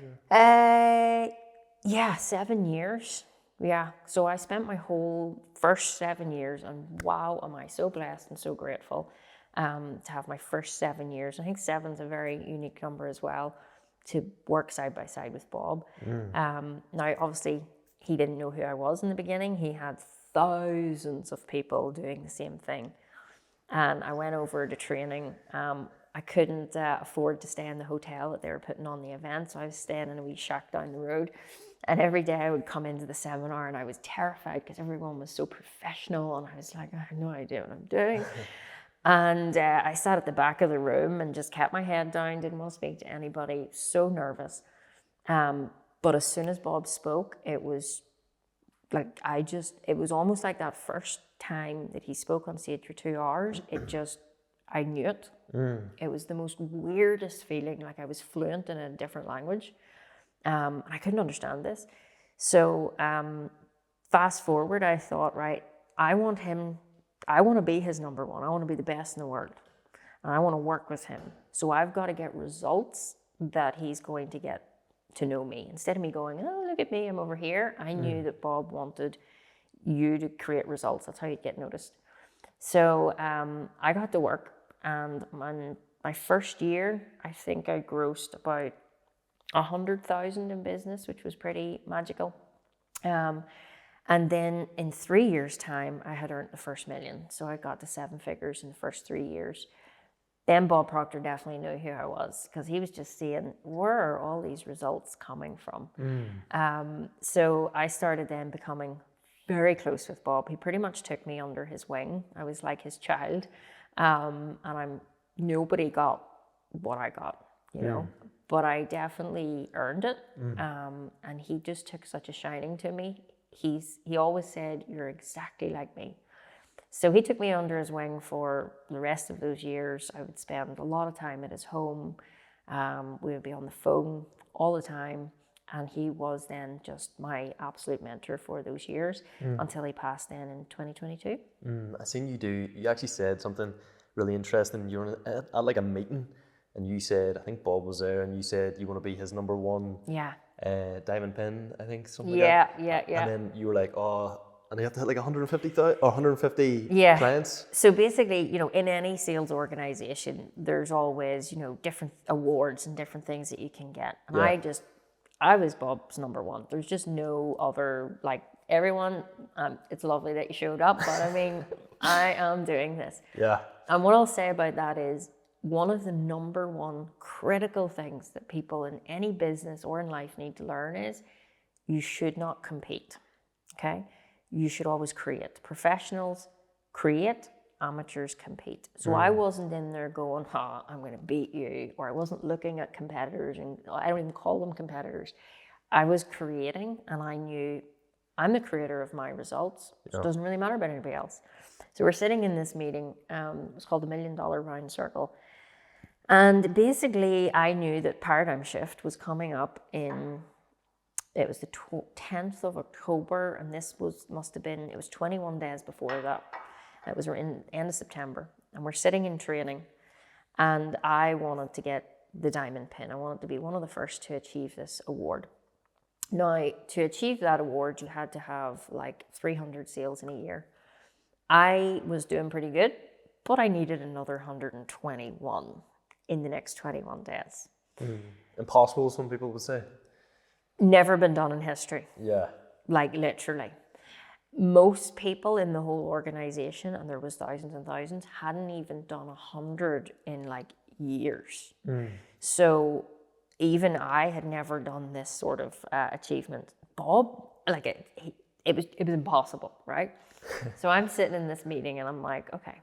Yeah, 7 years. Yeah, so I spent my whole first 7 years, and wow, am I so blessed and so grateful to have my first 7 years. I think 7's a very unique number as well, to work side by side with Bob. Now, obviously, he didn't know who I was in the beginning. He had thousands of people doing the same thing. And I went over to training. I couldn't afford to stay in the hotel that they were putting on the event, so I was staying in a wee shack down the road. And every day I would come into the seminar and I was terrified because everyone was so professional, and I was like, I have no idea what I'm doing. And I sat at the back of the room and just kept my head down, didn't want to speak to anybody, so nervous. But as soon as Bob spoke, it was like, it was almost like that first time that he spoke on stage for 2 hours, I knew it. It was the most weirdest feeling, like I was fluent in a different language. And I couldn't understand this. So fast forward, I thought, right, I want to be his number one. I want to be the best in the world. And I want to work with him. So I've got to get results that he's going to get to know me. Instead of me going, oh, look at me, I'm over here. I knew that Bob wanted you to create results. That's how you'd get noticed. So I got to work. And my first year, I think I grossed about 100,000 in business, which was pretty magical. And then in 3 years' time, I had earned the first million. So I got to 7 figures in the first 3 years. Then Bob Proctor definitely knew who I was, because he was just seeing, where are all these results coming from? So I started then becoming very close with Bob. He pretty much took me under his wing. I was like his child. And nobody got what I got, you know. but I definitely earned it. And he just took such a shining to me. He always said, "You're exactly like me." So he took me under his wing for the rest of those years. I would spend a lot of time at his home. We would be on the phone all the time. And he was then just my absolute mentor for those years until he passed then in 2022. I seen you actually said something really interesting. You were at like a meeting and you said, I think Bob was there, and you said you want to be his number one diamond pin, I think, something like that. Yeah. And then you were like, oh, and you have to hit like 150,000 or 150 clients. So basically, in any sales organization, there's always, different awards and different things that you can get. And I was Bob's number one. There's just no other, like, everyone, it's lovely that you showed up, but I mean, I am doing this. Yeah. And what I'll say about that is, one of the number one critical things that people in any business or in life need to learn is you should not compete, okay? You should always create. Professionals create, amateurs compete. So I wasn't in there going, I'm going to beat you, or I wasn't looking at competitors, and I don't even call them competitors. I was creating, and I knew I'm the creator of my results. So it doesn't really matter about anybody else. So we're sitting in this meeting. It was called the $1 Million Round Circle. And basically, I knew that Paradigm Shift was coming up it was the 10th of October, and it was 21 days before that. It was in end of September, and we're sitting in training, and I wanted to get the diamond pin. I wanted to be one of the first to achieve this award. Now, to achieve that award, you had to have like 300 sales in a year. I was doing pretty good, but I needed another 121 in the next 21 days. Impossible, some people would say. Never been done in history. Yeah. Like, literally. Most people in the whole organization, and there was thousands and thousands, hadn't even done 100 in like years. So even I had never done this sort of achievement. Bob, like it was impossible, right? So I'm sitting in this meeting and I'm like, okay,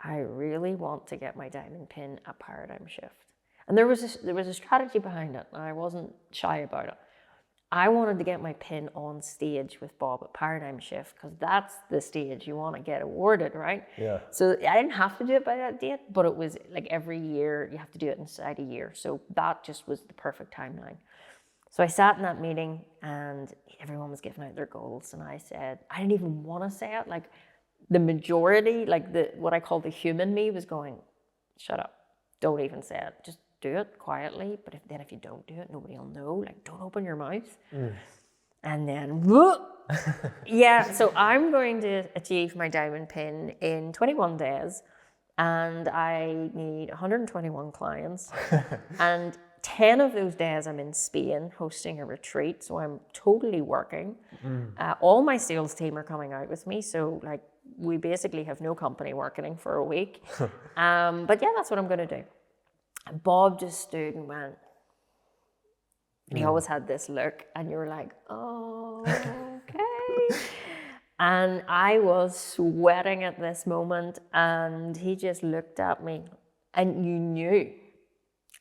I really want to get my diamond pin at Paradigm Shift. And there was a strategy behind it, and I wasn't shy about it. I wanted to get my pin on stage with Bob at Paradigm Shift, because that's the stage you want to get awarded, right? Yeah. So I didn't have to do it by that date, but it was like every year you have to do it inside a year. So that just was the perfect timeline. So I sat in that meeting and everyone was giving out their goals, and I said, I didn't even want to say it. Like the majority, like what I call the human me was going, shut up, don't even say it. Just do it quietly, but if you don't do it, nobody will know. Like, don't open your mouth. And then, so I'm going to achieve my diamond pin in 21 days, and I need 121 clients. And 10 of those days I'm in Spain hosting a retreat, so I'm totally working. All my sales team are coming out with me, so like we basically have no company working for a week. But yeah, that's what I'm going to do. And Bob just stood and went, he always had this look, and you were like, oh, okay. And I was sweating at this moment, and he just looked at me, and you knew,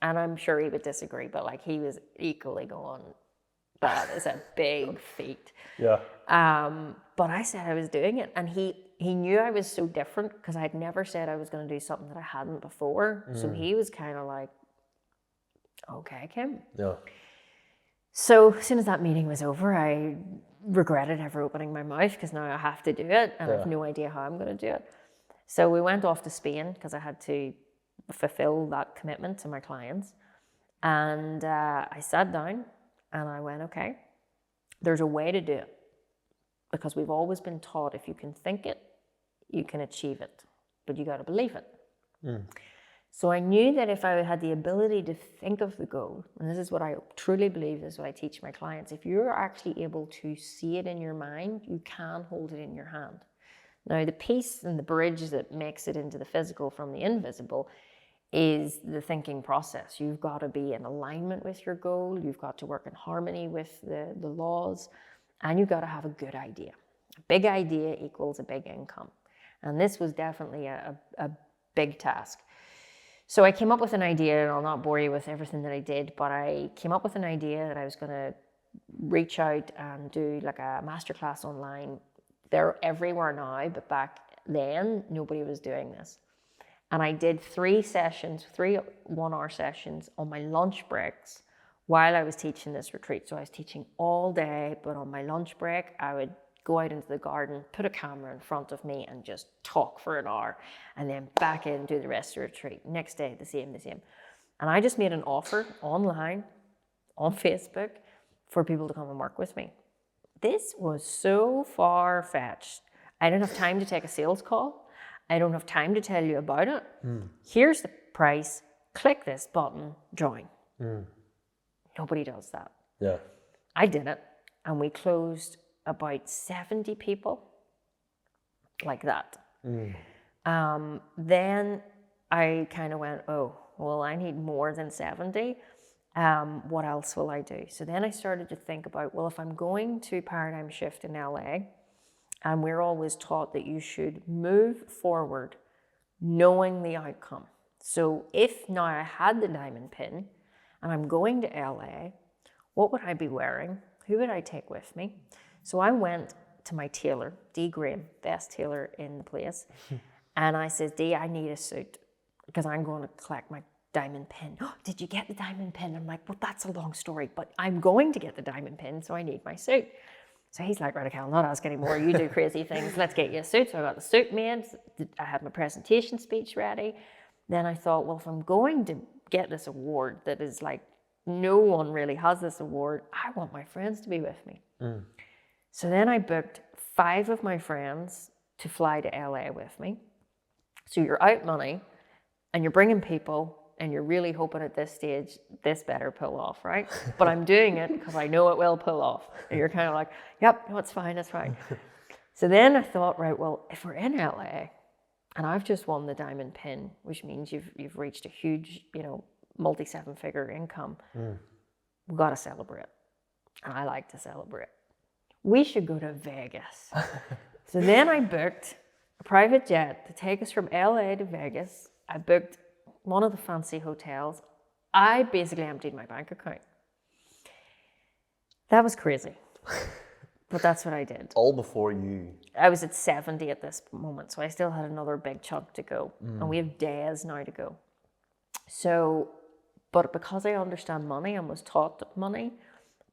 and I'm sure he would disagree, but like he was equally going, that is a big feat. Yeah. But I said I was doing it, and he knew I was so different because I'd never said I was going to do something that I hadn't before. So he was kind of like, okay, Kim. Yeah. So as soon as that meeting was over, I regretted ever opening my mouth, because now I have to do it, and I have no idea how I'm going to do it. So we went off to Spain because I had to fulfill that commitment to my clients. And I sat down and I went, okay, there's a way to do it. Because we've always been taught if you can think it, you can achieve it, but you got to believe it. So I knew that if I had the ability to think of the goal, and this is what I truly believe, this is what I teach my clients, if you're actually able to see it in your mind, you can hold it in your hand. Now, the piece and the bridge that makes it into the physical from the invisible is the thinking process. You've got to be in alignment with your goal, you've got to work in harmony with the laws, and you've got to have a good idea. A big idea equals a big income. And this was definitely a big task. So I came up with an idea, and I'll not bore you with everything that I did, but I came up with an idea that I was going to reach out and do like a masterclass online. They're everywhere now, but back then nobody was doing this. And I did 3 one-hour sessions on my lunch breaks while I was teaching this retreat. So I was teaching all day, but on my lunch break, I would go out into the garden, put a camera in front of me and just talk for an hour, and then back in and do the rest of the retreat. Next day, the same. And I just made an offer online, on Facebook, for people to come and work with me. This was so far-fetched. I didn't have time to take a sales call. I don't have time to tell you about it. Here's the price. Click this button, join. Nobody does that. Yeah. I did it, and we closed about 70 people like that. Then I kind of went, oh, well, I need more than 70. What else will I do? So then I started to think about, well, if I'm going to Paradigm Shift in LA, and we're always taught that you should move forward knowing the outcome. So if now I had the diamond pin and I'm going to LA, what would I be wearing? Who would I take with me? So I went to my tailor, Dee Graham, best tailor in the place. And I said, Dee, I need a suit because I'm going to collect my diamond pin. Oh, did you get the diamond pin? I'm like, well, that's a long story, but I'm going to get the diamond pin, so I need my suit. So he's like, right, okay, I'll not ask anymore. You do crazy things. Let's get you a suit. So I got the suit made. I had my presentation speech ready. Then I thought, well, if I'm going to get this award that is like, no one really has this award, I want my friends to be with me. So then I booked 5 of my friends to fly to LA with me. So you're out money and you're bringing people and you're really hoping at this stage, this better pull off, right? But I'm doing it because I know it will pull off. And you're kind of like, yep, no, it's fine, it's fine. So then I thought, right, well, if we're in LA and I've just won the diamond pin, which means you've reached a huge, multi-7-figure income, we've got to celebrate. And I like to celebrate. We should go to Vegas. So then I booked a private jet to take us from LA to Vegas. I booked one of the fancy hotels. I basically emptied my bank account. That was crazy. But that's what I did. All before you. I was at 70 at this moment, so I still had another big chunk to go. And we have days now to go. So, but because I understand money and was taught money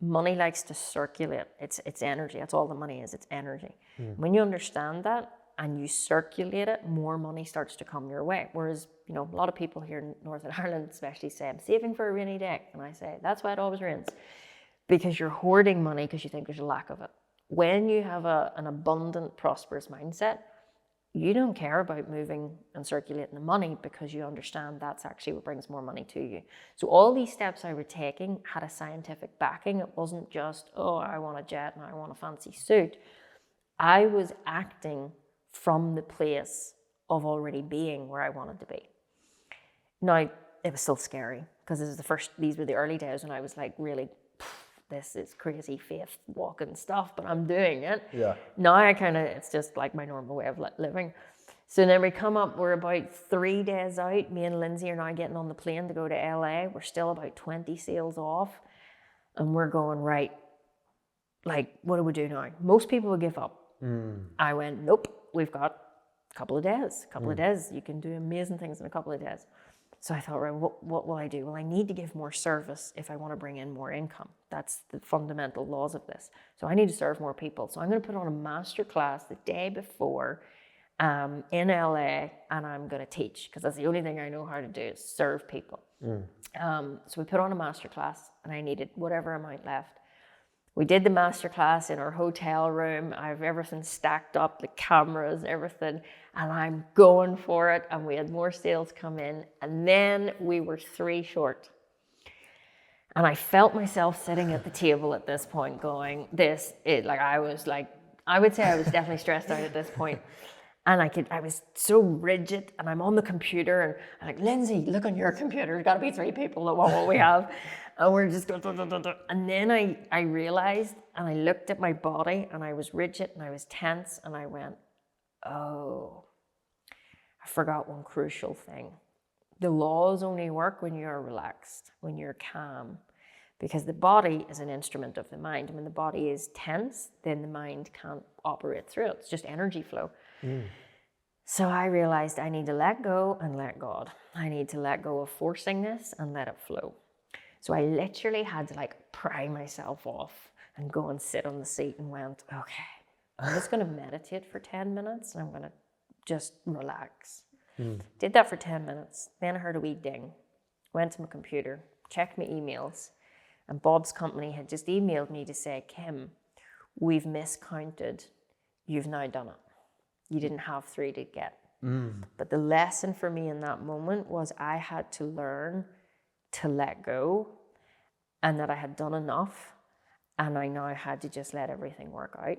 likes to circulate. It's energy. That's all the money is. It's energy. When you understand that and you circulate it, more money starts to come your way. Whereas, a lot of people here in Northern Ireland especially say, I'm saving for a rainy day. And I say, that's why it always rains. Because you're hoarding money because you think there's a lack of it. When you have an abundant, prosperous mindset, you don't care about moving and circulating the money because you understand that's actually what brings more money to you. So all these steps I was taking had a scientific backing. It wasn't just, oh, I want a jet and I want a fancy suit. I was acting from the place of already being where I wanted to be. Now, it was still scary because these were the early days when I was like, really, this is crazy faith walking stuff, but I'm doing it. Yeah. Now it's just like my normal way of living. So then we come up, we're about 3 days out. Me and Lindsay are now getting on the plane to go to LA. We're still about 20 sales off. And we're going, right, like, what do we do now? Most people would give up. I went, nope, we've got a couple of days. You can do amazing things in a couple of days. So I thought, right, what will I do? Well, I need to give more service if I want to bring in more income. That's the fundamental laws of this. So I need to serve more people. So I'm going to put on a master class the day before in LA, and I'm going to teach because that's the only thing I know how to do is serve people. So we put on a master class, and I needed whatever amount left. We did the masterclass in our hotel room. I have everything stacked up, the cameras, everything, and I'm going for it. And we had more sales come in, and then we were 3 short. And I felt myself sitting at the table at this point going, I would say I was definitely stressed out at this point. And I was so rigid, and I'm on the computer, and I'm like, Lindsay, look on your computer. There's got to be 3 people that want what we have. And we're just going, and then I realized, and I looked at my body, and I was rigid, and I was tense, and I went, oh, I forgot one crucial thing. The laws only work when you're relaxed, when you're calm, because the body is an instrument of the mind. And when the body is tense, then the mind can't operate through it. It's just energy flow. So I realized I need to let go and let God. I need to let go of forcing this and let it flow. So I literally had to like pry myself off and go and sit on the seat and went, okay, I'm just going to meditate for 10 minutes and I'm going to just relax. Did that for 10 minutes. Then I heard a wee ding. Went to my computer, checked my emails, and Bob's company had just emailed me to say, Kim, we've miscounted. You've now done it. You didn't have 3 to get. But the lesson for me in that moment was I had to learn to let go, and that I had done enough, and I now had to just let everything work out.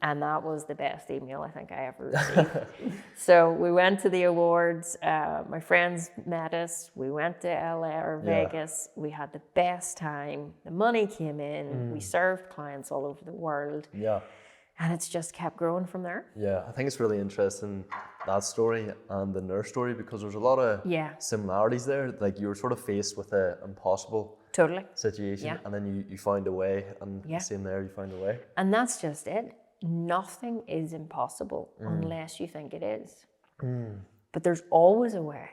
And that was the best email I think I ever received. So we went to the awards. My friends met us. We went to LA or Vegas. We had the best time. The money came in. We served clients all over the world. Yeah. And it's just kept growing from there. Yeah, I think it's really interesting, that story and the nurse story, because there's a lot of similarities there. Like, you were sort of faced with an impossible situation, and then you found a way, and same there, you found a way. And that's just it. Nothing is impossible unless you think it is. But there's always a way,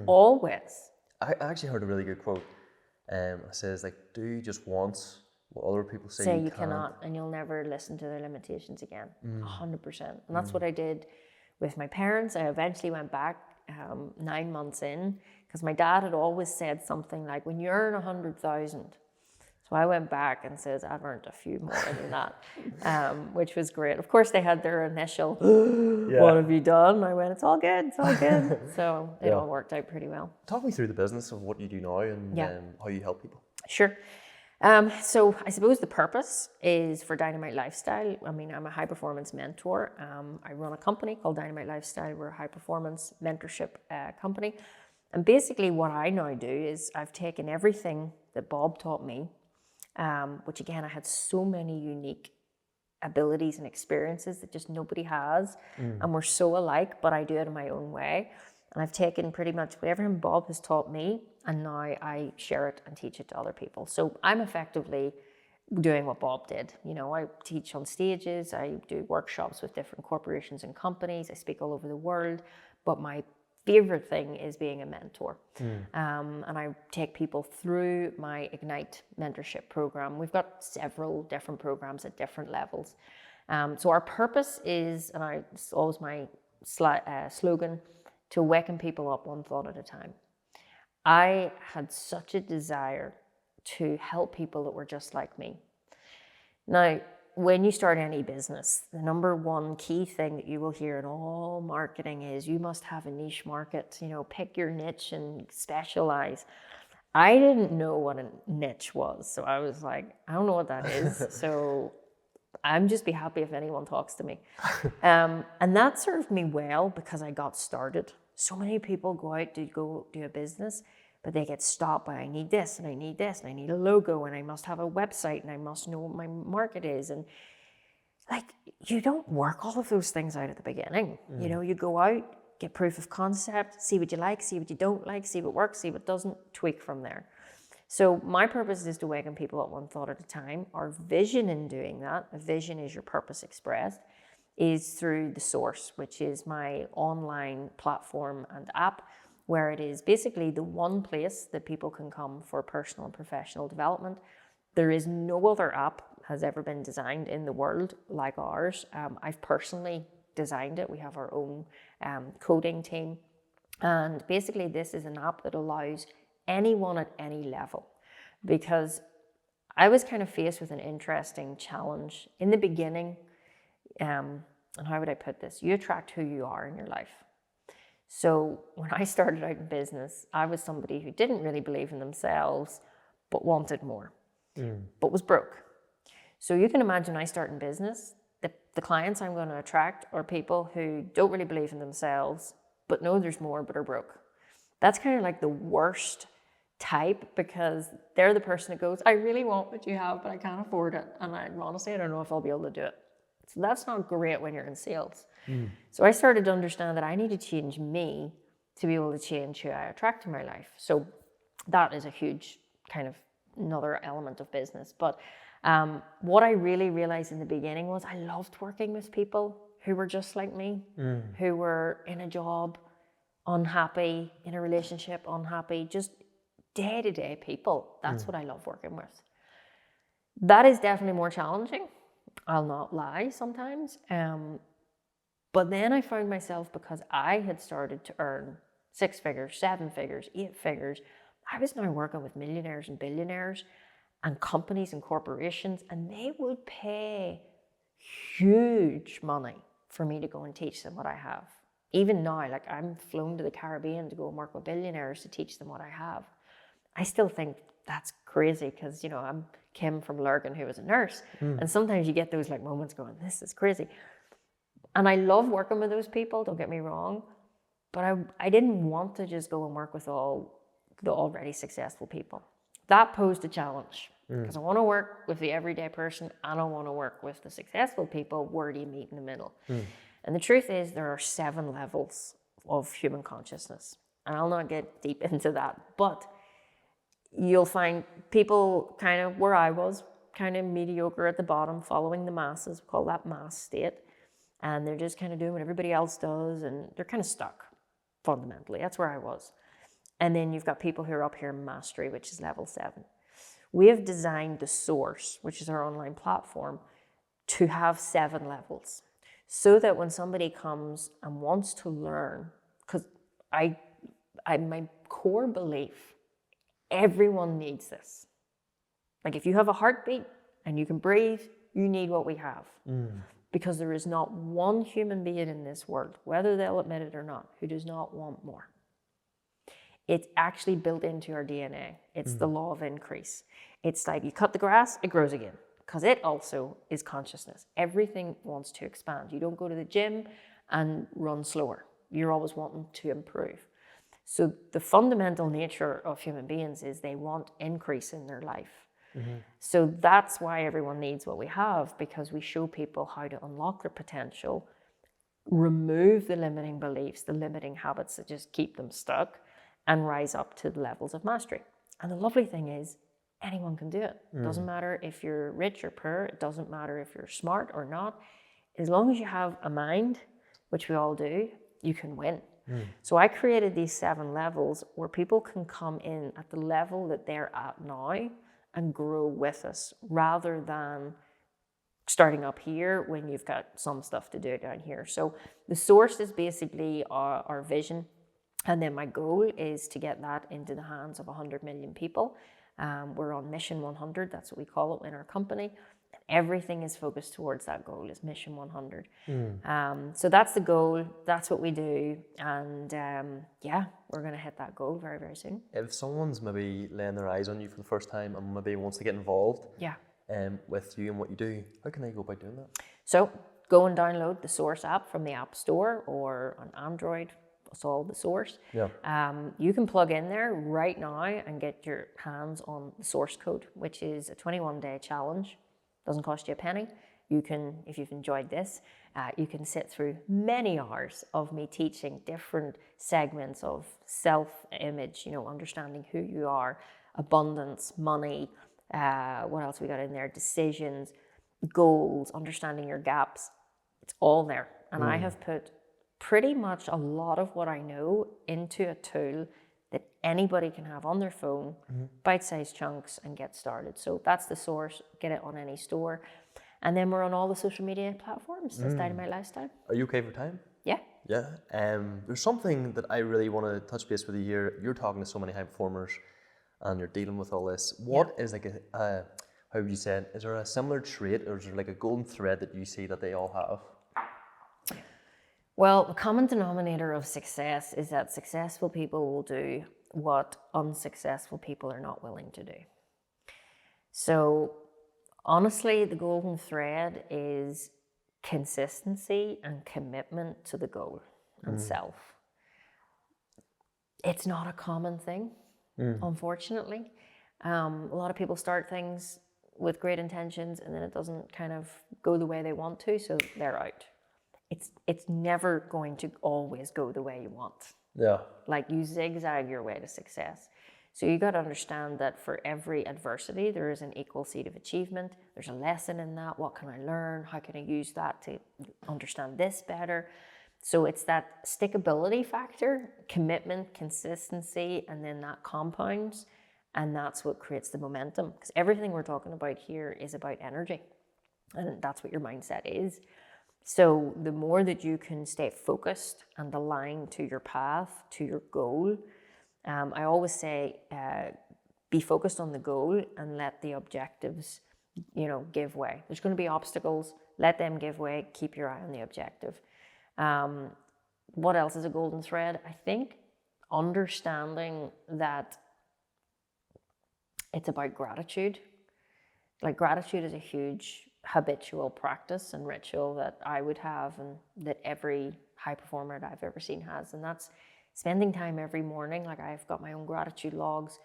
always. I actually heard a really good quote. It says, like, do just once what other people say you can't. Cannot, and you'll never listen to their limitations again. 100%. And that's what I did with my parents. I eventually went back 9 months in, because my dad had always said something like, when you earn 100,000. So I went back and says, I've earned a few more than that, which was great. Of course, they had their initial, what have you done? I went, it's all good, it's all good. So it all worked out pretty well. Talk me through the business of what you do now and how you help people. Sure. So I suppose the purpose is for Dynamite Lifestyle. I mean, I'm a high performance mentor. I run a company called Dynamite Lifestyle. We're a high performance mentorship company. And basically what I now do is I've taken everything that Bob taught me, which again, I had so many unique abilities and experiences that just nobody has. And we're so alike, but I do it in my own way. And I've taken pretty much whatever Bob has taught me, and now I share it and teach it to other people. So I'm effectively doing what Bob did. You know, I teach on stages, I do workshops with different corporations and companies, I speak all over the world, but my favorite thing is being a mentor. And I take people through my Ignite mentorship program. We've got several different programs at different levels. So our purpose is, and it's always my slogan, to awaken people up one thought at a time. I had such a desire to help people that were just like me. Now, when you start any business, the number one key thing that you will hear in all marketing is you must have a niche market, you know, pick your niche and specialize. I didn't know what a niche was. So I was like, I don't know what that is. So I'm just be happy if anyone talks to me. And that served me well because I got started. So many people go out to go do a business, but they get stopped by, I need this and I need this and I need a logo and I must have a website and I must know what my market is. And like, you don't work all of those things out at the beginning. You know, you go out, get proof of concept, see what you like, see what you don't like, see what works, see what doesn't, tweak from there. So my purpose is to awaken people up one thought at a time. Our vision in doing that, a vision is your purpose expressed, is through The Source, which is my online platform and app, where it is basically the one place that people can come for personal and professional development. There is no other app has ever been designed in the world like ours. I've personally designed it. We have our own coding team. And basically this is an app that allows anyone at any level, because I was kind of faced with an interesting challenge in the beginning. And how would I put this? You attract who you are in your life. So when I started out in business, I was somebody who didn't really believe in themselves, but wanted more, but was broke. So you can imagine I start in business, the clients I'm going to attract are people who don't really believe in themselves, but know there's more, but are broke. That's kind of like the worst type, because they're the person that goes, I really want what you have, but I can't afford it. And I honestly don't know if I'll be able to do it. So that's not great when you're in sales. So I started to understand that I need to change me to be able to change who I attract to my life. So that is a huge kind of another element of business. But what I really realized in the beginning was I loved working with people who were just like me, who were in a job, unhappy, in a relationship, unhappy, just day-to-day people. That's what I love working with. That is definitely more challenging. I'll not lie sometimes. But then I found myself, because I had started to earn 6 figures, 7 figures, 8 figures, I was now working with millionaires and billionaires and companies and corporations, and they would pay huge money for me to go and teach them what I have. Even now, like, I'm flown to the Caribbean to go and work with billionaires to teach them what I have. I still think that's crazy because, you know, I'm Kim from Lurgan, who was a nurse. And sometimes you get those like moments going, this is crazy. And I love working with those people, don't get me wrong. But I didn't want to just go and work with all the already successful people. That posed a challenge because I want to work with the everyday person and I want to work with the successful people. Where do you meet in the middle? And the truth is there are 7 levels of human consciousness. And I'll not get deep into that, but you'll find people kind of where I was, kind of mediocre at the bottom, following the masses. We call that mass state. And they're just kind of doing what everybody else does, and they're kind of stuck, fundamentally. That's where I was. And then you've got people who are up here in mastery, which is level 7. We have designed the Source, which is our online platform, to have 7 levels. So that when somebody comes and wants to learn, because my core belief, everyone needs this. Like, if you have a heartbeat and you can breathe, you need what we have. Because there is not one human being in this world, whether they'll admit it or not, who does not want more. It's actually built into our DNA. It's the law of increase. It's like you cut the grass, it grows again, because it also is consciousness. Everything wants to expand. You don't go to the gym and run slower. You're always wanting to improve. So the fundamental nature of human beings is they want increase in their life. So that's why everyone needs what we have, because we show people how to unlock their potential, remove the limiting beliefs, the limiting habits that just keep them stuck, and rise up to the levels of mastery. And the lovely thing is, anyone can do it. It doesn't matter if you're rich or poor. It doesn't matter if you're smart or not. As long as you have a mind, which we all do, you can win. So I created these 7 levels where people can come in at the level that they're at now and grow with us, rather than starting up here when you've got some stuff to do down here. So the Source is basically our vision. And then my goal is to get that into the hands of 100 million people. We're on Mission 100, that's what we call it in our company. Everything is focused towards that goal, is Mission 100. So that's the goal, that's what we do. And yeah, we're going to hit that goal very, very soon. If someone's maybe laying their eyes on you for the first time and maybe wants to get involved with you and what you do, how can they go about doing that? So go and download the Source app from the App Store or on Android. It's all the Source. You can plug in there right now and get your hands on the source code, which is a 21-day challenge. Doesn't cost you a penny. You can, if you've enjoyed this, you can sit through many hours of me teaching different segments of self-image, you know, understanding who you are, abundance, money, what else we got in there, decisions, goals, understanding your gaps. It's all there. And I have put pretty much a lot of what I know into a tool that anybody can have on their phone, bite-sized chunks, and get started. So that's the Source. Get it on any store. And then we're on all the social media platforms. That's Dynamite Lifestyle. Are you okay for time? Yeah. Yeah. There's something that I really want to touch base with you here. You're talking to so many high performers and you're dealing with all this. What is like how would you say it? Is there a similar trait, or is there like a golden thread that you see that they all have? Well, the common denominator of success is that successful people will do what unsuccessful people are not willing to do. So honestly, the golden thread is consistency and commitment to the goal and self. It's not a common thing, unfortunately. A lot of people start things with great intentions and then it doesn't kind of go the way they want to, so they're out. It's never going to always go the way you want. Yeah. Like you zigzag your way to success. So you got to understand that for every adversity, there is an equal seed of achievement. There's a lesson in that. What can I learn? How can I use that to understand this better? So it's that stickability factor, commitment, consistency, and then that compounds. And that's what creates the momentum. Because everything we're talking about here is about energy. And that's what your mindset is. So the more that you can stay focused and aligned to your path, to your goal, I always say, be focused on the goal and let the objectives, give way. There's going to be obstacles, let them give way, keep your eye on the objective. What else is a golden thread? I think understanding that it's about gratitude. Like gratitude is a huge habitual practice and ritual that I would have and that every high performer that I've ever seen has. And that's spending time every morning. Like I've got my own gratitude logs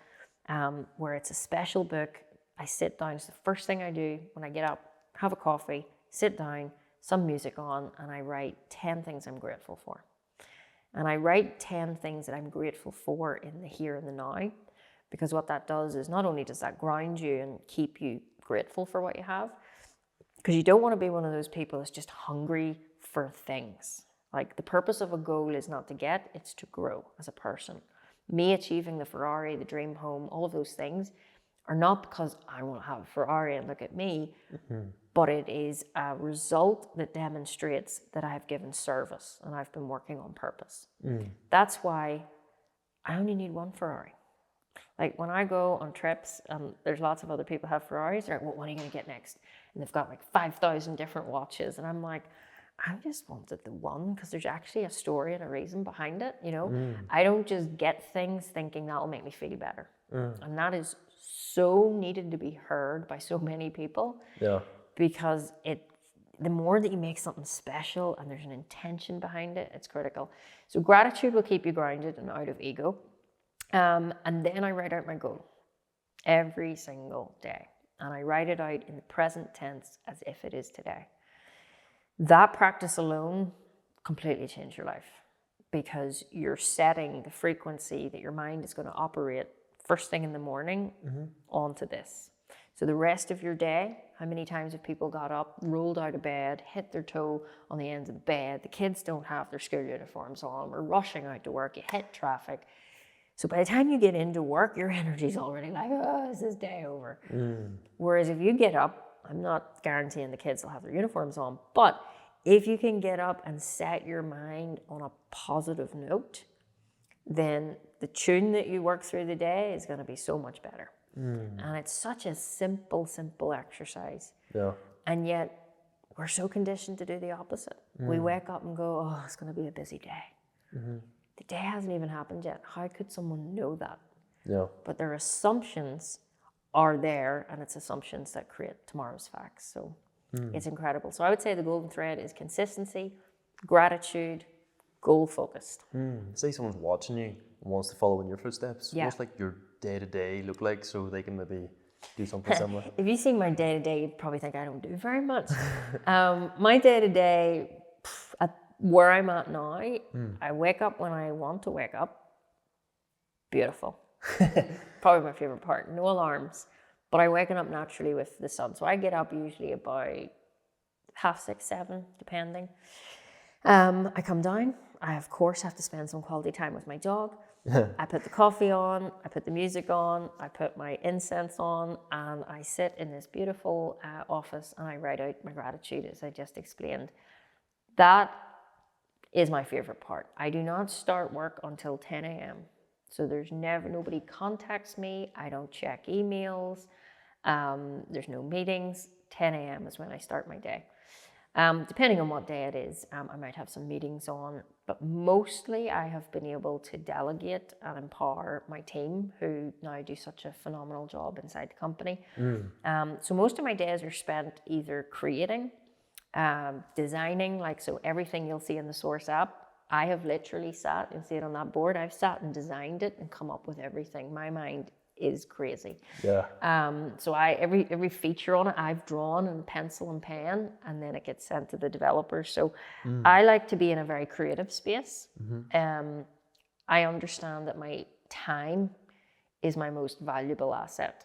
where it's a special book. I sit down. It's the first thing I do when I get up, have a coffee, sit down, some music on, and I write 10 things I'm grateful for. And I write 10 things that I'm grateful for in the here and the now, because what that does is not only does that ground you and keep you grateful for what you have, because you don't want to be one of those people that's just hungry for things. Like the purpose of a goal is not to get, it's to grow as a person. Me achieving the Ferrari, the dream home, all of those things are not because I want to have a Ferrari and look at me, but it is a result that demonstrates that I have given service and I've been working on purpose. That's why I only need one Ferrari. Like when I go on trips, there's lots of other people have Ferraris. They're like, well, what are you going to get next? And they've got like 5,000 different watches. And I'm like, I just wanted the one because there's actually a story and a reason behind it. I don't just get things thinking that'll make me feel better. And that is so needed to be heard by so many people. Yeah. Because the more that you make something special and there's an intention behind it, it's critical. So gratitude will keep you grounded and out of ego. And then I write out my goal every single day. And I write it out in the present tense as if it is today. That practice alone completely changed your life because you're setting the frequency that your mind is going to operate first thing in the morning onto this. So the rest of your day, how many times have people got up, rolled out of bed, hit their toe on the end of the bed, the kids don't have their school uniforms on, we're rushing out to work, you hit traffic. So by the time you get into work, your energy's already like, oh, is this day over? Whereas if you get up, I'm not guaranteeing the kids will have their uniforms on, but if you can get up and set your mind on a positive note, then the tune that you work through the day is going to be so much better. And it's such a simple exercise. Yeah. And yet we're so conditioned to do the opposite. We wake up and go, oh, it's going to be a busy day. The day hasn't even happened yet. How could someone know that? Yeah. But their assumptions are there, and it's assumptions that create tomorrow's facts. So it's incredible. So I would say the golden thread is consistency, gratitude, goal-focused. Say someone's watching you and wants to follow in your footsteps. Yeah. What's like your day-to-day look like so they can maybe do something similar? If you see my day-to-day, you'd probably think I don't do very much. My day-to-day, where I'm at now, I wake up when I want to wake up. Beautiful. Probably my favorite part. No alarms. But I'm waking up naturally with the sun. So I get up usually about 6:30, 7, depending. I come down. I, of course, have to spend some quality time with my dog. I put the coffee on. I put the music on. I put my incense on. And I sit in this beautiful office and I write out my gratitude, as I just explained. That is my favorite part. I do not start work until 10 a.m. So there's nobody contacts me. I don't check emails. There's no meetings. 10 a.m. is when I start my day. Depending on what day it is, I might have some meetings on, but mostly I have been able to delegate and empower my team who now do such a phenomenal job inside the company. So most of my days are spent either creating, designing, so everything you'll see in the Source app, I have literally sat, you'll see it on that board, I've sat and designed it and come up with everything. My mind is crazy. Yeah. So every feature on it, I've drawn in pencil and pen, and then it gets sent to the developers. So I like to be in a very creative space. I understand that my time is my most valuable asset.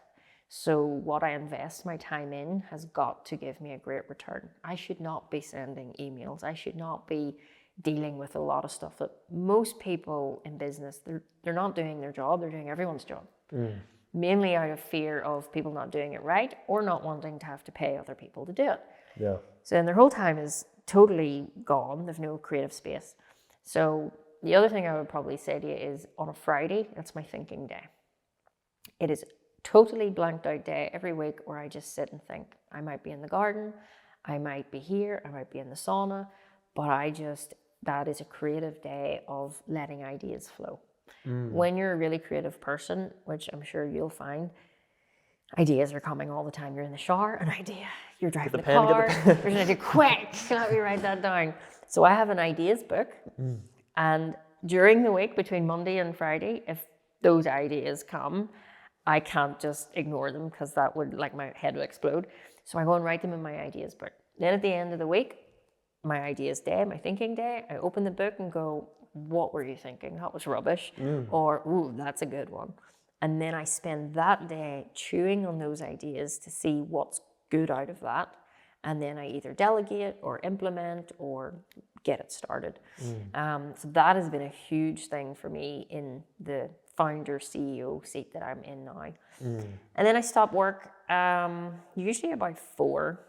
So what I invest my time in has got to give me a great return. I should not be sending emails. I should not be dealing with a lot of stuff that most people in business, they're not doing their job, they're doing everyone's job. Mainly out of fear of people not doing it right or not wanting to have to pay other people to do it. Yeah. So then their whole time is totally gone. They've no creative space. So the other thing I would probably say to you is on a Friday, that's my thinking day. It is totally blanked out day every week where I just sit and think. I might be in the garden, I might be here, I might be in the sauna, but that is a creative day of letting ideas flow. When you're a really creative person, which I'm sure you'll find, ideas are coming all the time. You're in the shower, an idea. You're driving the car, there's an idea. Quick, let me write that down. So I have an ideas book, and during the week between Monday and Friday, if those ideas come, I can't just ignore them because that would, like, my head would explode. So I go and write them in my ideas book. Then at the end of the week, my ideas day, my thinking day, I open the book and go, what were you thinking? That was rubbish. Or, ooh, that's a good one. And then I spend that day chewing on those ideas to see what's good out of that. And then I either delegate or implement or get it started. So that has been a huge thing for me in the founder CEO seat that I'm in now. And then I stop work usually about 4,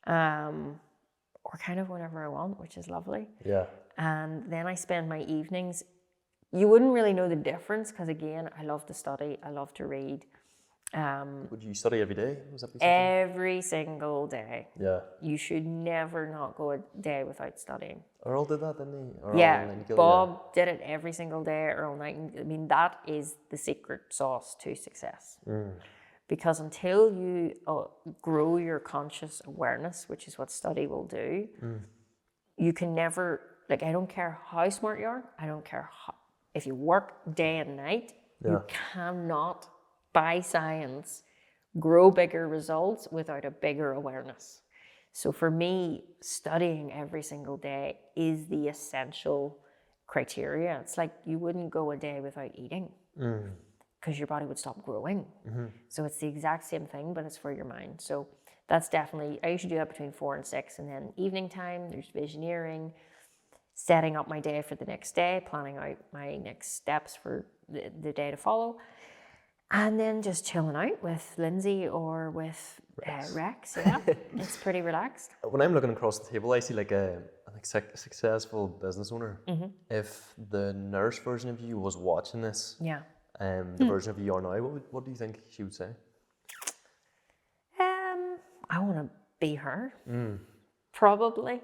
or kind of whenever I want, which is lovely. Yeah. And then I spend my evenings. You wouldn't really know the difference because, again, I love to study, I love to read. Would you study every day? Was that Every single day. Yeah. You should never not go a day without studying. Earl did that, didn't he? Or Yeah, Bob did it every single day, Earl Knight. I mean, that is the secret sauce to success. Because until you grow your conscious awareness, which is what study will do, you can never, like, I don't care how smart you are, I don't care if you work day and night, you cannot, by science, grow bigger results without a bigger awareness. So for me, studying every single day is the essential criteria. It's like you wouldn't go a day without eating because your body would stop growing. So it's the exact same thing, but it's for your mind. So that's definitely, I usually do that between 4 and 6. And then evening time, there's visioneering, setting up my day for the next day, planning out my next steps for the day to follow. And then just chilling out with Lindsay or with Rex. Yeah, it's pretty relaxed. When I'm looking across the table, I see like a successful business owner. If the nurse version of you was watching this, the version of you are now, what do you think she would say? I want to be her. Probably.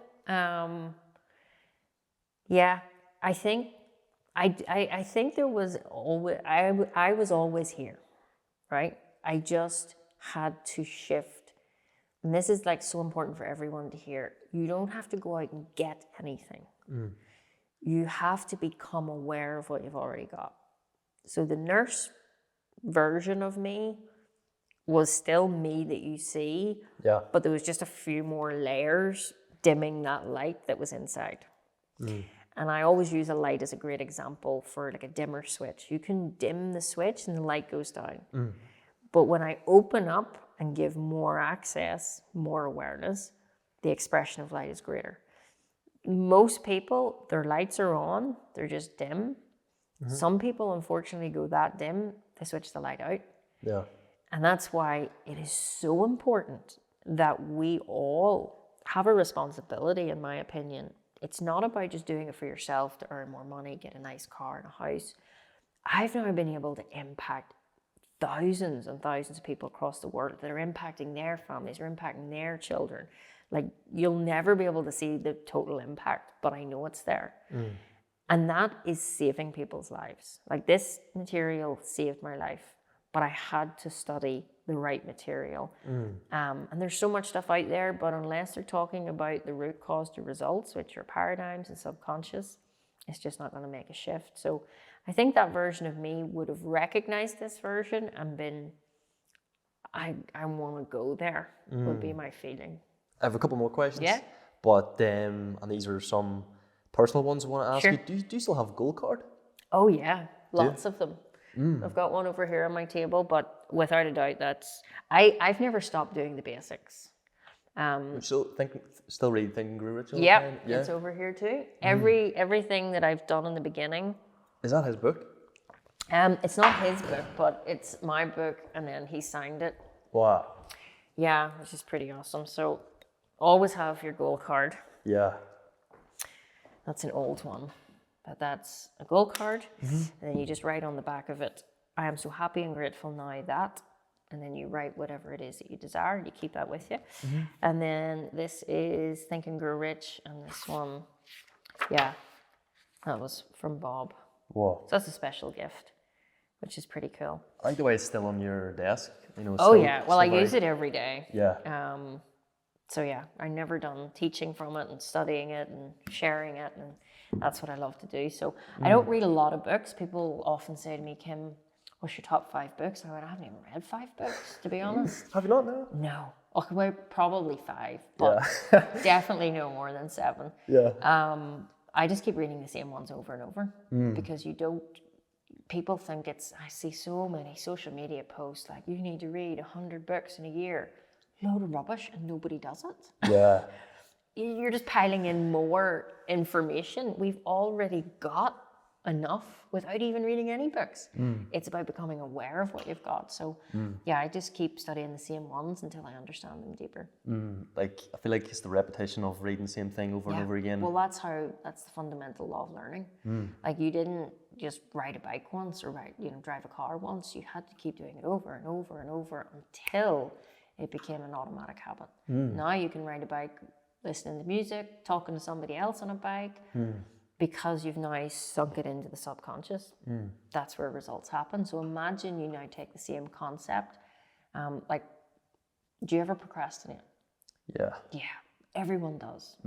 Yeah, I think. I think there was always, I was always here, right? I just had to shift. And this is like so important for everyone to hear. You don't have to go out and get anything. You have to become aware of what you've already got. So the nurse version of me was still me that you see, but there was just a few more layers dimming that light that was inside. And I always use a light as a great example for like a dimmer switch. You can dim the switch and the light goes down. But when I open up and give more access, more awareness, the expression of light is greater. Most people, their lights are on, they're just dim. Some people, unfortunately, go that dim, they switch the light out. And that's why it is so important that we all have a responsibility, in my opinion. It's not about just doing it for yourself to earn more money, get a nice car and a house. I've now been able to impact thousands and thousands of people across the world that are impacting their families, are impacting their children. Like, you'll never be able to see the total impact, but I know it's there. And that is saving people's lives. Like, this material saved my life, but I had to study the right material. And there's so much stuff out there, but unless they're talking about the root cause to results, which are paradigms and subconscious, it's just not going to make a shift. So I think that version of me would have recognized this version and been, I want to go there, would be my feeling. I have a couple more questions. But and these are some personal ones I want to ask you. Do you still have a gold card? Oh yeah, Do you? lots of them. I've got one over here on my table, but without a doubt, I've never stopped doing the basics. Still read Think and Grow Rich all the Yep, time? Yeah. it's over here too. Everything that I've done in the beginning. Is that his book? It's not his book, but it's my book, and then he signed it. Wow. Yeah, which is pretty awesome. So always have your goal card. Yeah. That's an old one, but that's a goal card. And then you just write on the back of it, I am so happy and grateful now that, and then you write whatever it is that you desire, and you keep that with you. And then this is Think and Grow Rich, and this one, yeah, that was from Bob. Whoa. So that's a special gift, which is pretty cool. I like the way it's still on your desk. You know. Oh yeah, well I use it every day. Yeah. So yeah, I never done teaching from it and studying it and sharing it, and that's what I love to do. So I don't read a lot of books. People often say to me, Kim, what's your top 5 books? And I haven't even read 5 books, to be honest. Have you not now? No. Okay, well, probably 5, but definitely no more than 7. Yeah. I just keep reading the same ones over and over because people think I see so many social media posts like, you need to read 100 books in a year. Load of rubbish, and nobody does it. Yeah. You're just piling in more information. We've already got enough without even reading any books. It's about becoming aware of what you've got. So yeah, I just keep studying the same ones until I understand them deeper. Like, I feel like it's the repetition of reading the same thing over and over again. Well, that's the fundamental law of learning. Like, you didn't just ride a bike once or drive a car once. You had to keep doing it over and over and over until it became an automatic habit. Now you can ride a bike, listening to music, talking to somebody else on a bike, because you've now sunk it into the subconscious. That's where results happen. So imagine you now take the same concept. Like, do you ever procrastinate? Yeah. Yeah, everyone does.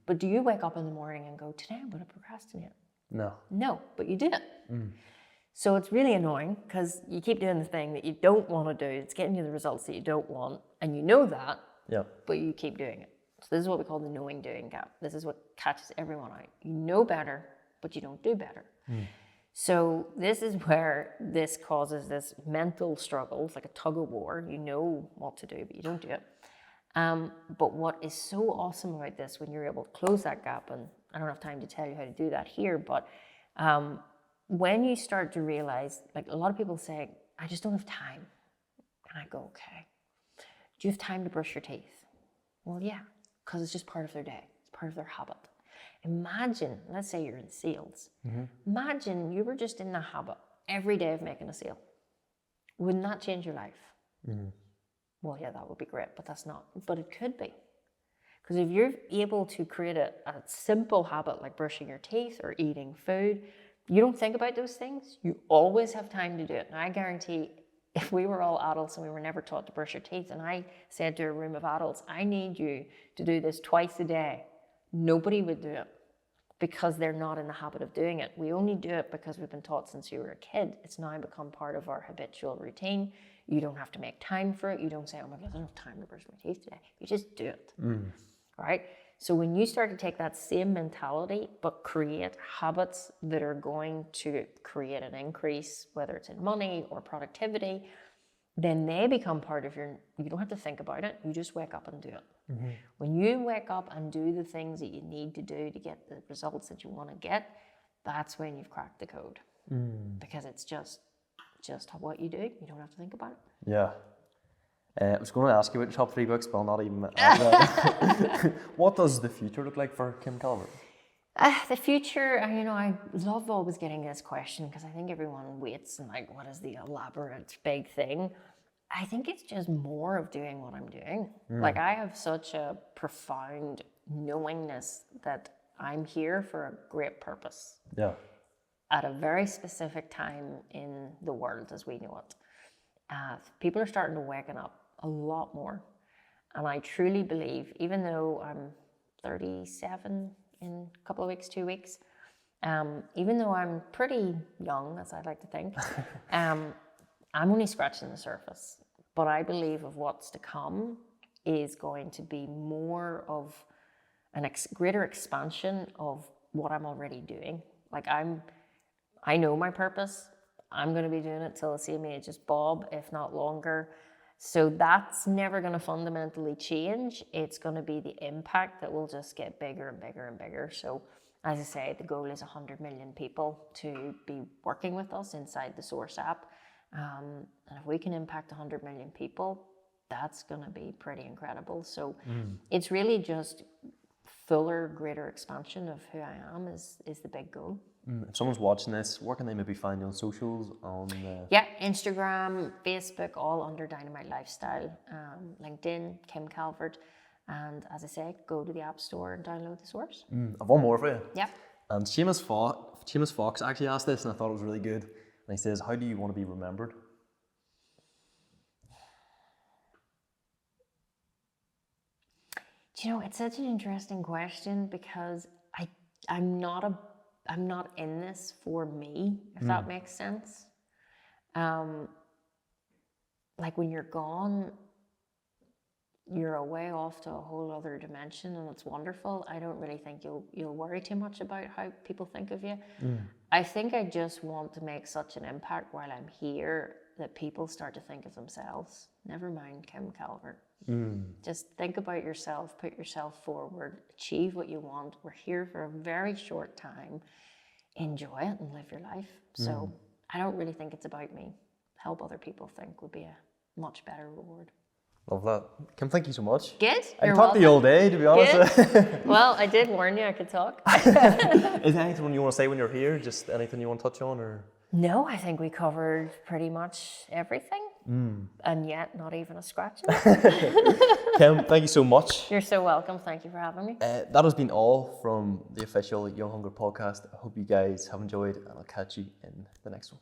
But do you wake up in the morning and go, today I'm going to procrastinate? No. No, but you do it. So it's really annoying because you keep doing the thing that you don't want to do. It's getting you the results that you don't want, and you know that, but you keep doing it. So this is what we call the knowing-doing gap. This is what catches everyone out. You know better, but you don't do better. So this is where this causes this mental struggle. It's like a tug-of-war. You know what to do, but you don't do it. But what is so awesome about this, when you're able to close that gap, and I don't have time to tell you how to do that here, but when you start to realize, like, a lot of people say, I just don't have time. And I go, okay, do you have time to brush your teeth? Well, yeah, because it's just part of their day. It's part of their habit. Imagine, let's say you're in sales. Imagine you were just in the habit every day of making a sale. Wouldn't that change your life? Well, yeah, that would be great, but that's not. But it could be. Because if you're able to create a simple habit like brushing your teeth or eating food, you don't think about those things. You always have time to do it. And I guarantee, if we were all adults and we were never taught to brush our teeth, and I said to a room of adults, I need you to do this twice a day, nobody would do it because they're not in the habit of doing it. We only do it because we've been taught since you were a kid. It's now become part of our habitual routine. You don't have to make time for it. You don't say, oh my God, I don't have time to brush my teeth today. You just do it. Right? So when you start to take that same mentality, but create habits that are going to create an increase, whether it's in money or productivity, then they become part of you don't have to think about it. You just wake up and do it. When you wake up and do the things that you need to do to get the results that you want to get, that's when you've cracked the code. Because it's just what you do. You don't have to think about it. Yeah. I was going to ask you about your top 3 books, but I'll not even. What does the future look like for Kim Calvert? The future, I love always getting this question because I think everyone waits and like, what is the elaborate big thing? I think it's just more of doing what I'm doing. Like, I have such a profound knowingness that I'm here for a great purpose. Yeah. At a very specific time in the world as we know it. People are starting to waken up a lot more. And I truly believe, even though I'm 37 in a couple of weeks, 2 weeks, even though I'm pretty young, as I like to think, I'm only scratching the surface. But I believe of what's to come is going to be more of a greater expansion of what I'm already doing. Like, I know my purpose. I'm going to be doing it till the same age as Bob, if not longer. So that's never going to fundamentally change. It's going to be the impact that will just get bigger and bigger and bigger. So as I say, the goal is 100 million people to be working with us inside the Source app. And if we can impact 100 million people, that's going to be pretty incredible. So it's really just fuller, greater expansion of who I am is the big goal. If someone's watching this, where can they maybe find you on socials? Yeah, Instagram, Facebook, all under Dynamite Lifestyle. LinkedIn, Kim Calvert. And as I say, go to the App Store and download the Source. I've one more for you. Yeah. And Seamus Fox actually asked this, and I thought it was really good. And he says, how do you want to be remembered? Do you know, it's such an interesting question because I'm not in this for me, if that makes sense. Like when you're gone, you're away off to a whole other dimension, and it's wonderful. I don't really think you'll worry too much about how people think of you. I think I just want to make such an impact while I'm here that people start to think of themselves. Never mind Kim Calvert. Just think about yourself, put yourself forward, achieve what you want. We're here for a very short time. Enjoy it and live your life. So I don't really think it's about me. Help other people think would be a much better reward. Love that. Kim, thank you so much. Good. I can talk to you all day, to be honest. Good. Well, I did warn you I could talk. Is there anything you want to say when you're here? Just anything you want to touch on? Or? No, I think we covered pretty much everything. And yet, not even a scratch. Kim, thank you so much. You're so welcome. Thank you for having me. That has been all from the official Young Hunger podcast. I hope you guys have enjoyed, and I'll catch you in the next one.